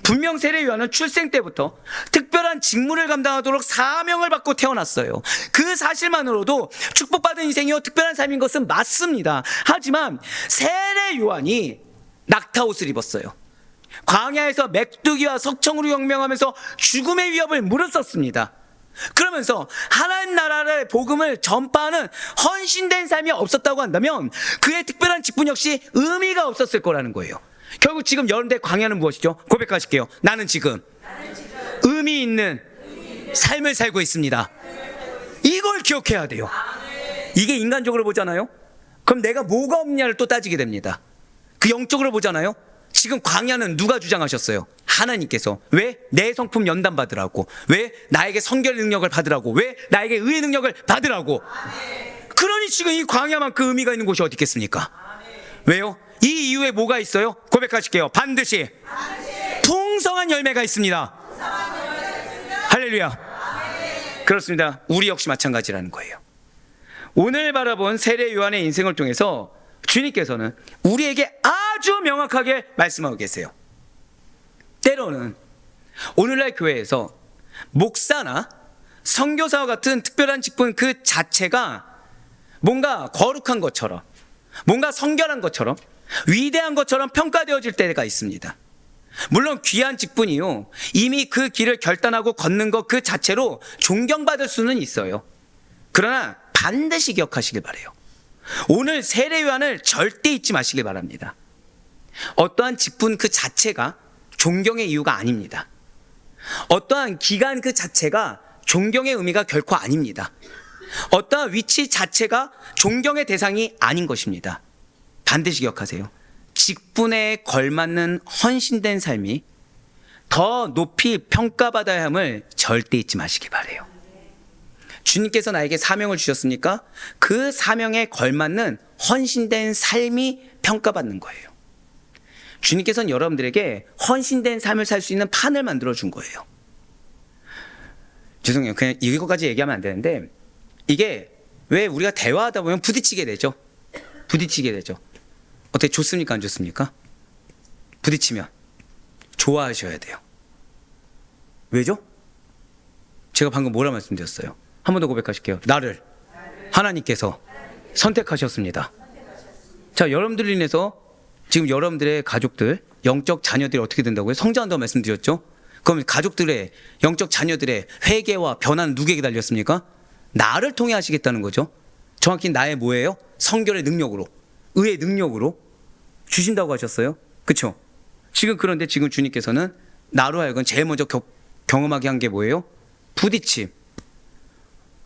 분명 세례 요한은 출생 때부터 특별한 직무를 감당하도록 사명을 받고 태어났어요. 그 사실만으로도 축복받은 인생이요 특별한 삶인 것은 맞습니다. 하지만 세례 요한이 낙타옷을 입었어요. 광야에서 메뚜기와 석청으로 혁명하면서 죽음의 위협을 무릅썼습니다. 그러면서 하나님 나라의 복음을 전파하는 헌신된 삶이 없었다고 한다면 그의 특별한 직분 역시 의미가 없었을 거라는 거예요. 결국 지금 여러분들의 광야는 무엇이죠? 고백하실게요. 나는 지금 의미 있는 삶을 살고 있습니다. 이걸 기억해야 돼요. 이게 인간적으로 보잖아요. 그럼 내가 뭐가 없냐를 또 따지게 됩니다. 그 영적으로 보잖아요. 지금 광야는 누가 주장하셨어요? 하나님께서. 왜? 내 성품 연단 받으라고. 왜? 나에게 성결 능력을 받으라고. 왜? 나에게 의의 능력을 받으라고. 그러니 지금 이 광야만큼 의미가 있는 곳이 어디 있겠습니까? 왜요? 이 이유에 뭐가 있어요? 고백하실게요. 반드시 풍성한 열매가 있습니다. 할렐루야. 그렇습니다. 우리 역시 마찬가지라는 거예요. 오늘 바라본 세례 요한의 인생을 통해서 주님께서는 우리에게 아주 명확하게 말씀하고 계세요. 때로는 오늘날 교회에서 목사나 선교사와 같은 특별한 직분 그 자체가 뭔가 거룩한 것처럼, 뭔가 성결한 것처럼, 위대한 것처럼 평가되어질 때가 있습니다. 물론 귀한 직분이요, 이미 그 길을 결단하고 걷는 것 그 자체로 존경받을 수는 있어요. 그러나 반드시 기억하시길 바라요. 오늘 세례 요한을 절대 잊지 마시길 바랍니다. 어떠한 직분 그 자체가 존경의 이유가 아닙니다. 어떠한 기간 그 자체가 존경의 의미가 결코 아닙니다. 어떠한 위치 자체가 존경의 대상이 아닌 것입니다. 반드시 기억하세요. 직분에 걸맞는 헌신된 삶이 더 높이 평가받아야 함을 절대 잊지 마시기 바라요. 주님께서 나에게 사명을 주셨으니까 그 사명에 걸맞는 헌신된 삶이 평가받는 거예요. 주님께서는 여러분들에게 헌신된 삶을 살 수 있는 판을 만들어 준 거예요. 죄송해요. 그냥 이거까지 얘기하면 안 되는데, 이게 왜 우리가 대화하다 보면 부딪히게 되죠? 부딪히게 되죠. 어떻게 좋습니까? 안 좋습니까? 부딪히면 좋아하셔야 돼요. 왜죠? 제가 방금 뭐라 말씀드렸어요? 한 번 더 고백하실게요. 나를 하나님께서 선택하셨습니다. 자, 여러분들로 인해서 지금 여러분들의 가족들, 영적 자녀들이 어떻게 된다고요? 성장한다고 말씀드렸죠? 그럼 가족들의, 영적 자녀들의 회개와 변화는 누구에게 달렸습니까? 나를 통해 하시겠다는 거죠. 정확히 나의 뭐예요? 성결의 능력으로, 의의 능력으로 주신다고 하셨어요. 그렇죠? 그런데 지금 주님께서는 나로 하여금 제일 먼저 경험하게 한 게 뭐예요? 부딪힘.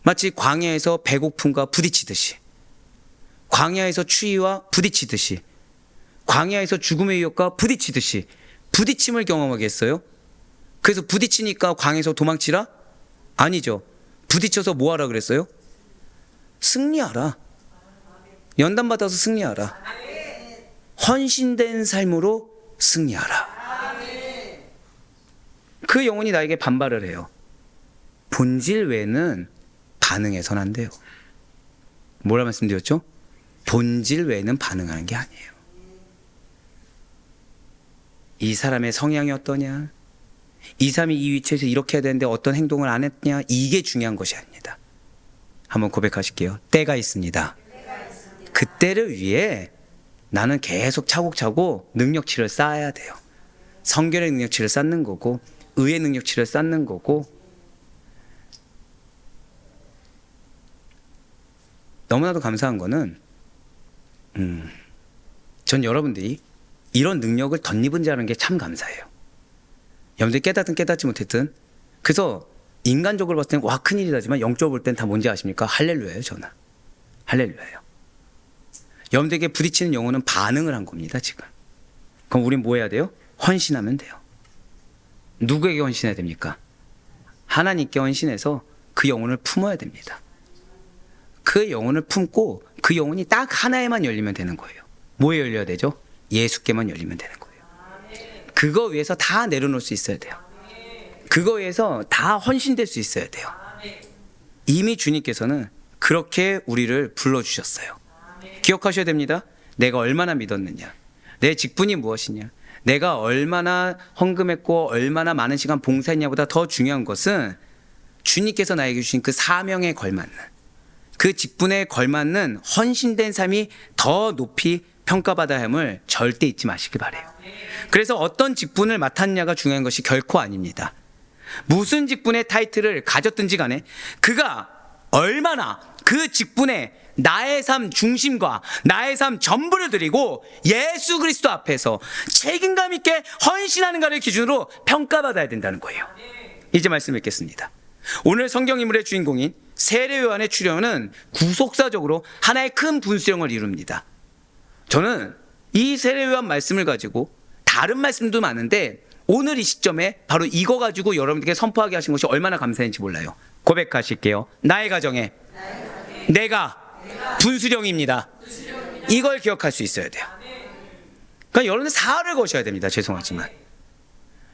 마치 광야에서 배고픔과 부딪히듯이, 광야에서 추위와 부딪히듯이, 광야에서 죽음의 위협과 부딪히듯이 부딪힘을 경험하게 했어요. 그래서 부딪히니까 광야에서 도망치라? 아니죠. 부딪혀서 뭐 하라 그랬어요? 승리하라. 연단받아서 승리하라. 헌신된 삶으로 승리하라. 그 영혼이 나에게 반발을 해요. 본질 외에는 반응해서는 안 돼요. 뭐라 말씀드렸죠? 본질 외에는 반응하는 게 아니에요. 이 사람의 성향이 어떠냐, 이 사람이 이 위치에서 이렇게 해야 되는데 어떤 행동을 안 했냐, 이게 중요한 것이 아닙니다. 한번 고백하실게요. 때가 있습니다. 그 때를 위해 나는 계속 차곡차곡 능력치를 쌓아야 돼요. 성결의 능력치를 쌓는 거고, 의의 능력치를 쌓는 거고. 너무나도 감사한 거는 전 여러분들이 이런 능력을 덧입은 자라는 게 참 감사해요. 여러분들이 깨닫든 깨닫지 못했든. 그래서 인간적으로 봤을 때는 와 큰일이다지만 영적으로 볼 때는 다 뭔지 아십니까? 할렐루야예요. 저는 할렐루야예요. 여러분들에게 부딪히는 영혼은 반응을 한 겁니다. 지금. 그럼 우린 뭐 해야 돼요? 헌신하면 돼요. 누구에게 헌신해야 됩니까? 하나님께 헌신해서 그 영혼을 품어야 됩니다. 그 영혼을 품고 그 영혼이 딱 하나에만 열리면 되는 거예요. 뭐에 열려야 되죠? 예수께만 열리면 되는 거예요. 그거 위해서 다 내려놓을 수 있어야 돼요. 그거 위해서 다 헌신될 수 있어야 돼요. 이미 주님께서는 그렇게 우리를 불러주셨어요. 기억하셔야 됩니다. 내가 얼마나 믿었느냐, 내 직분이 무엇이냐, 내가 얼마나 헌금했고 얼마나 많은 시간 봉사했냐보다 더 중요한 것은 주님께서 나에게 주신 그 사명에 걸맞는, 그 직분에 걸맞는 헌신된 삶이 더 높이 평가받아야 함을 절대 잊지 마시기 바라요. 그래서 어떤 직분을 맡았냐가 중요한 것이 결코 아닙니다. 무슨 직분의 타이틀을 가졌든지 간에 그가 얼마나 그 직분에 나의 삶 중심과 나의 삶 전부를 드리고 예수 그리스도 앞에서 책임감 있게 헌신하는가를 기준으로 평가받아야 된다는 거예요. 이제 말씀 읽겠습니다. 오늘 성경 인물의 주인공인 세례 요한의 출현은 구속사적으로 하나의 큰 분수령을 이룹니다. 저는 이 세례 요한 말씀을 가지고 다른 말씀도 많은데 오늘 이 시점에 바로 이거 가지고 여러분들께 선포하게 하신 것이 얼마나 감사한지 몰라요. 고백하실게요. 나의 가정에 내가 분수령입니다. 이걸 기억할 수 있어야 돼요. 그러니까 여러분들 사활을 거셔야 됩니다. 죄송하지만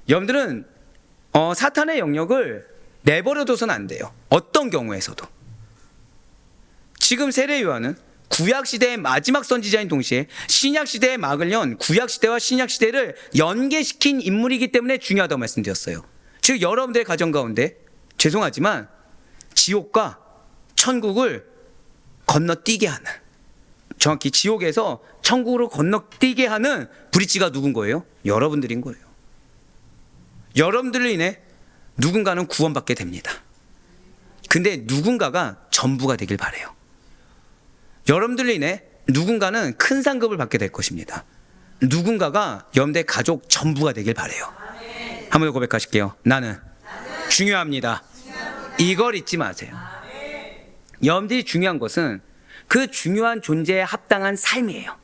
여러분들은 사탄의 영역을 내버려둬서는 안 돼요. 어떤 경우에서도. 지금 세례 요한은 구약시대의 마지막 선지자인 동시에 신약시대의 막을 연 구약시대와 신약시대를 연계시킨 인물이기 때문에 중요하다고 말씀드렸어요. 즉 여러분들의 가정 가운데 죄송하지만 지옥과 천국을 건너뛰게 하는, 정확히 지옥에서 천국으로 건너뛰게 하는 브릿지가 누군 거예요? 여러분들인 거예요. 여러분들로 인해 누군가는 구원받게 됩니다. 근데 누군가가 전부가 되길 바라요. 여러분들로 인해 누군가는 큰 상급을 받게 될 것입니다. 누군가가 여러분들의 가족 전부가 되길 바라요. 한 번 더 고백하실게요. 나는 중요합니다. 이걸 잊지 마세요. 여러분들이 중요한 것은 그 중요한 존재에 합당한 삶이에요.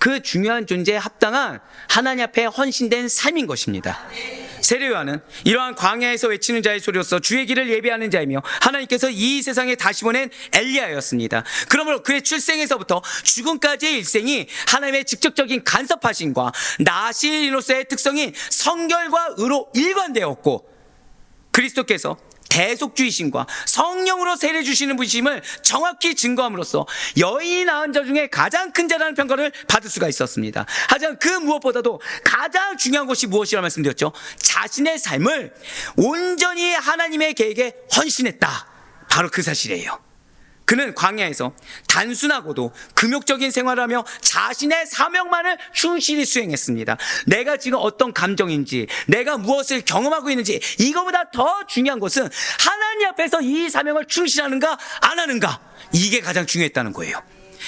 그 중요한 존재에 합당한 하나님 앞에 헌신된 삶인 것입니다. 세례 요한은 이러한 광야에서 외치는 자의 소리로서 주의 길을 예비하는 자이며 하나님께서 이 세상에 다시 보낸 엘리야였습니다. 그러므로 그의 출생에서부터 죽음까지의 일생이 하나님의 직접적인 간섭하심과 나시로서의 특성인 성결과 의로 일관되었고, 그리스도께서 대속주이심과 성령으로 세례 주시는 분이심을 정확히 증거함으로써 여인이 낳은 자 중에 가장 큰 자라는 평가를 받을 수가 있었습니다. 하지만 그 무엇보다도 가장 중요한 것이 무엇이라고 말씀드렸죠? 자신의 삶을 온전히 하나님의 계획에 헌신했다. 바로 그 사실이에요. 그는 광야에서 단순하고도 금욕적인 생활을 하며 자신의 사명만을 충실히 수행했습니다. 내가 지금 어떤 감정인지, 내가 무엇을 경험하고 있는지, 이거보다 더 중요한 것은 하나님 앞에서 이 사명을 충실하는가 안 하는가, 이게 가장 중요했다는 거예요.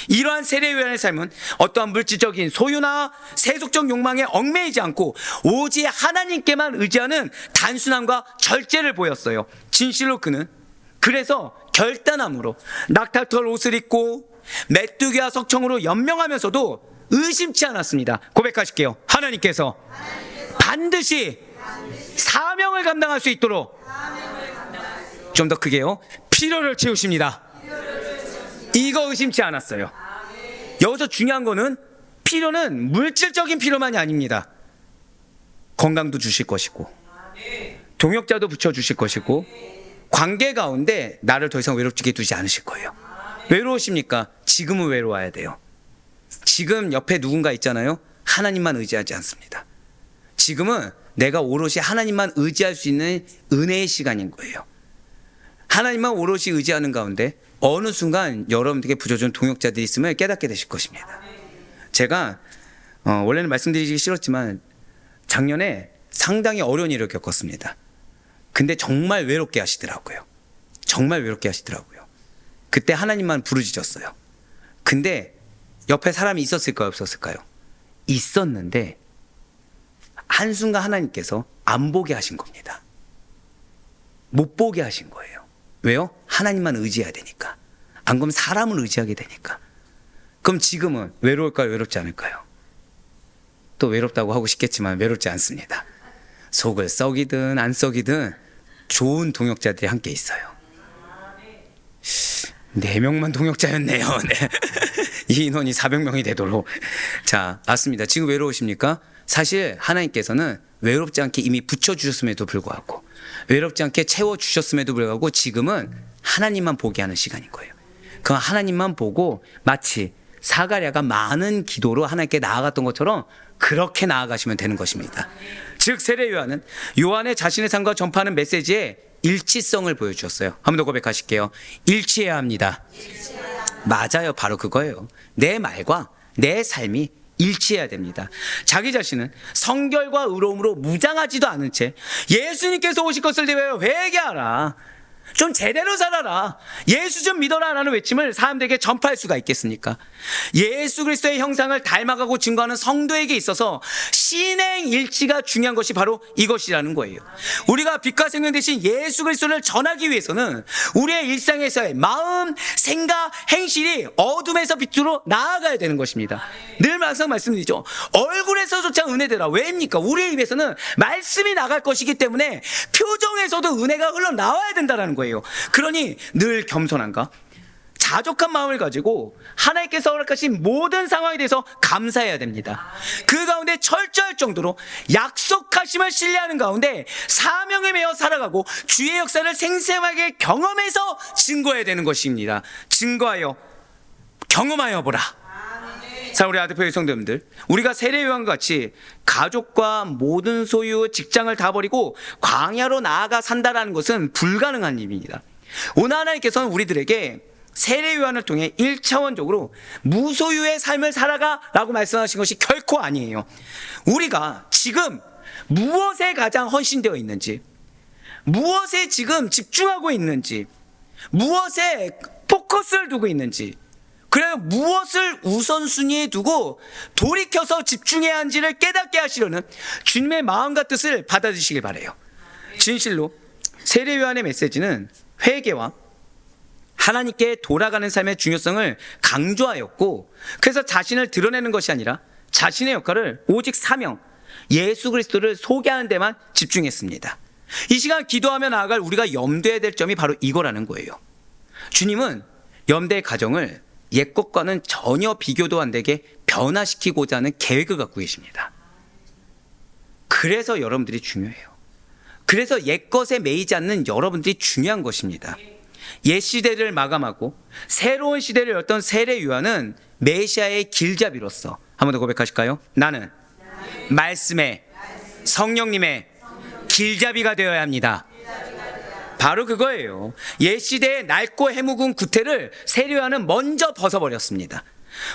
이러한 세례 요한의 삶은 어떠한 물질적인 소유나 세속적 욕망에 얽매이지 않고 오직 하나님께만 의지하는 단순함과 절제를 보였어요. 진실로 그는 그래서 결단함으로 낙타털 옷을 입고 메뚜기와 석청으로 연명하면서도 의심치 않았습니다. 고백하실게요. 하나님께서 반드시 사명을 감당할 수 있도록, 좀 더 크게요, 필요를 채우십니다. 이거 의심치 않았어요. 여기서 중요한 거는 필요는 물질적인 필요만이 아닙니다. 건강도 주실 것이고 동역자도 붙여주실 것이고 관계 가운데 나를 더 이상 외롭게 두지 않으실 거예요. 외로우십니까? 지금은 외로워야 돼요. 지금 옆에 누군가 있잖아요. 하나님만 의지하지 않습니다. 지금은 내가 오롯이 하나님만 의지할 수 있는 은혜의 시간인 거예요. 하나님만 오롯이 의지하는 가운데 어느 순간 여러분들에게 부져준 동역자들이 있음을 깨닫게 되실 것입니다. 제가 원래는 말씀드리기 싫었지만 작년에 상당히 어려운 일을 겪었습니다. 근데 정말 외롭게 하시더라고요. 정말 외롭게 하시더라고요. 그때 하나님만 부르짖었어요. 근데 옆에 사람이 있었을까요? 없었을까요? 있었는데 한순간 하나님께서 안 보게 하신 겁니다. 못 보게 하신 거예요. 왜요? 하나님만 의지해야 되니까. 안 그러면 사람을 의지하게 되니까. 그럼 지금은 외로울까요? 외롭지 않을까요? 또 외롭다고 하고 싶겠지만 외롭지 않습니다. 속을 썩이든 안 썩이든 좋은 동역자들이 함께 있어요. 4명만 동역자였네요. 네. 이 인원이 400명이 되도록. 자, 맞습니다. 지금 외로우십니까? 사실 하나님께서는 외롭지 않게 이미 붙여주셨음에도 불구하고, 외롭지 않게 채워주셨음에도 불구하고 지금은 하나님만 보게 하는 시간인 거예요. 그 하나님만 보고 마치 사가랴가 많은 기도로 하나님께 나아갔던 것처럼 그렇게 나아가시면 되는 것입니다. 즉 세례 요한은 요한의 자신의 삶과 전파하는 메시지에 일치성을 보여주었어요. 한 번 더 고백하실게요. 일치해야 합니다. 맞아요. 바로 그거예요. 내 말과 내 삶이 일치해야 됩니다. 자기 자신은 성결과 의로움으로 무장하지도 않은 채 예수님께서 오실 것을 대하여 회개하라, 좀 제대로 살아라, 예수 좀 믿어라 라는 외침을 사람들에게 전파할 수가 있겠습니까? 예수 그리스도의 형상을 닮아가고 증거하는 성도에게 있어서 신행일치가 중요한 것이 바로 이것이라는 거예요. 우리가 빛과 생명 되신 예수 그리스도를 전하기 위해서는 우리의 일상에서의 마음, 생각, 행실이 어둠에서 빛으로 나아가야 되는 것입니다. 늘 항상 말씀드리죠. 얼굴에서조차 은혜되라. 왜입니까? 우리의 입에서는 말씀이 나갈 것이기 때문에 표정에서도 은혜가 흘러나와야 된다는 거예요. 그러니 늘 겸손한가? 자족한 마음을 가지고 하나님께서 허락하신 모든 상황에 대해서 감사해야 됩니다. 그 가운데 철저할 정도로 약속하심을 신뢰하는 가운데 사명에 매여 살아가고 주의 역사를 생생하게 경험해서 증거해야 되는 것입니다. 증거하여 경험하여 보라. 자, 우리 아드페이 성도님들, 우리가 세례요한과 같이 가족과 모든 소유, 직장을 다 버리고 광야로 나아가 산다라는 것은 불가능한 일입니다. 오늘 하나님께서는 우리들에게 세례 요한을 통해 1차원적으로 무소유의 삶을 살아가라고 말씀하신 것이 결코 아니에요. 우리가 지금 무엇에 가장 헌신되어 있는지, 무엇에 지금 집중하고 있는지, 무엇에 포커스를 두고 있는지, 그래요, 무엇을 우선순위에 두고 돌이켜서 집중해야 하는지를 깨닫게 하시려는 주님의 마음과 뜻을 받아주시길 바라요. 진실로 세례 요한의 메시지는 회개와 하나님께 돌아가는 삶의 중요성을 강조하였고, 그래서 자신을 드러내는 것이 아니라 자신의 역할을 오직 사명, 예수 그리스도를 소개하는 데만 집중했습니다. 이 시간 기도하며 나아갈 우리가 염두해야 될 점이 바로 이거라는 거예요. 주님은 염대의 가정을 옛것과는 전혀 비교도 안 되게 변화시키고자 하는 계획을 갖고 계십니다. 그래서 여러분들이 중요해요. 그래서 옛것에 매이지 않는 여러분들이 중요한 것입니다. 옛 시대를 마감하고 새로운 시대를 열던 세례 요한은 메시아의 길잡이로서 한 번 더 고백하실까요? 나는 말씀의 성령님의 길잡이가 되어야 합니다. 바로 그거예요. 옛 시대의 낡고 해묵은 구태를 세례 요한은 먼저 벗어버렸습니다.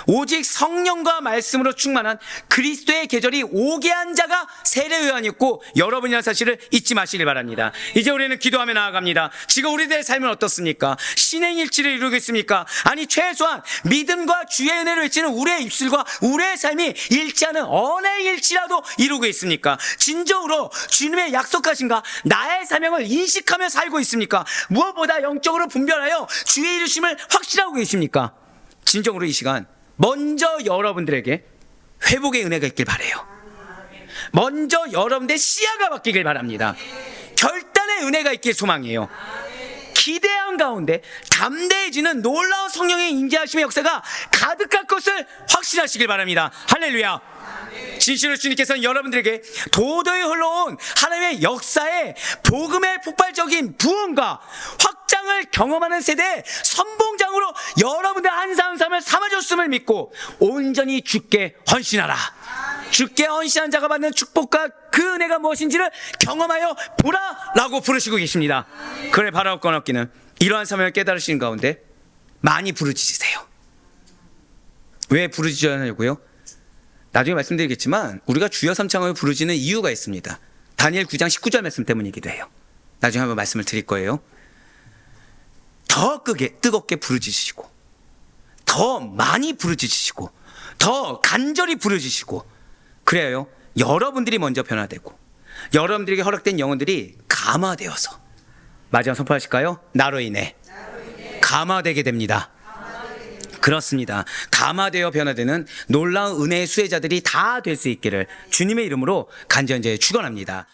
오직 성령과 말씀으로 충만한 그리스도의 계절이 오게 한 자가 세례 요한이었고 여러분이라는 사실을 잊지 마시길 바랍니다. 이제 우리는 기도하며 나아갑니다. 지금 우리들의 삶은 어떻습니까? 신행일치를 이루고 있습니까? 아니, 최소한 믿음과 주의 은혜를 외치는 우리의 입술과 우리의 삶이 일치하는 언행일치라도 이루고 있습니까? 진정으로 주님의 약속하신가? 나의 사명을 인식하며 살고 있습니까? 무엇보다 영적으로 분별하여 주의 이루심을 확신하고 계십니까? 진정으로 이 시간 먼저 여러분들에게 회복의 은혜가 있길 바라요. 먼저 여러분들의 시야가 바뀌길 바랍니다. 결단의 은혜가 있길 소망해요. 기대한 가운데 담대해지는 놀라운 성령의 인자하심의 역사가 가득할 것을 확신하시길 바랍니다. 할렐루야. 진실로 주님께서는 여러분들에게 도도히 흘러온 하나님의 역사의 복음의 폭발적인 부흥과 확장을 경험하는 세대의 선봉장으로 여러분들 한 사람 한 사람을 삼아줬음을 믿고 온전히 주께 헌신하라. 주께 헌신한 자가 받는 축복과 그 은혜가 무엇인지를 경험하여 보라 라고 부르시고 계십니다. 그래, 바라옵 건 없기는 이러한 사명을 깨달으시는 가운데 많이 부르짖으세요. 왜 부르짖으냐고요? 나중에 말씀드리겠지만 우리가 주여 삼창을 부르짖는 이유가 있습니다. 다니엘 9장 19절 말씀 때문이기도 해요. 나중에 한번 말씀을 드릴 거예요. 더 뜨겁게 부르짖으시고, 더 많이 부르짖으시고, 더 간절히 부르짖으시고, 그래요, 여러분들이 먼저 변화되고 여러분들에게 허락된 영혼들이 감화되어서 마지막 선포하실까요? 나로 인해 감화되게 됩니다. 그렇습니다. 감화되어 변화되는 놀라운 은혜의 수혜자들이 다 될 수 있기를 주님의 이름으로 간절히 축원합니다.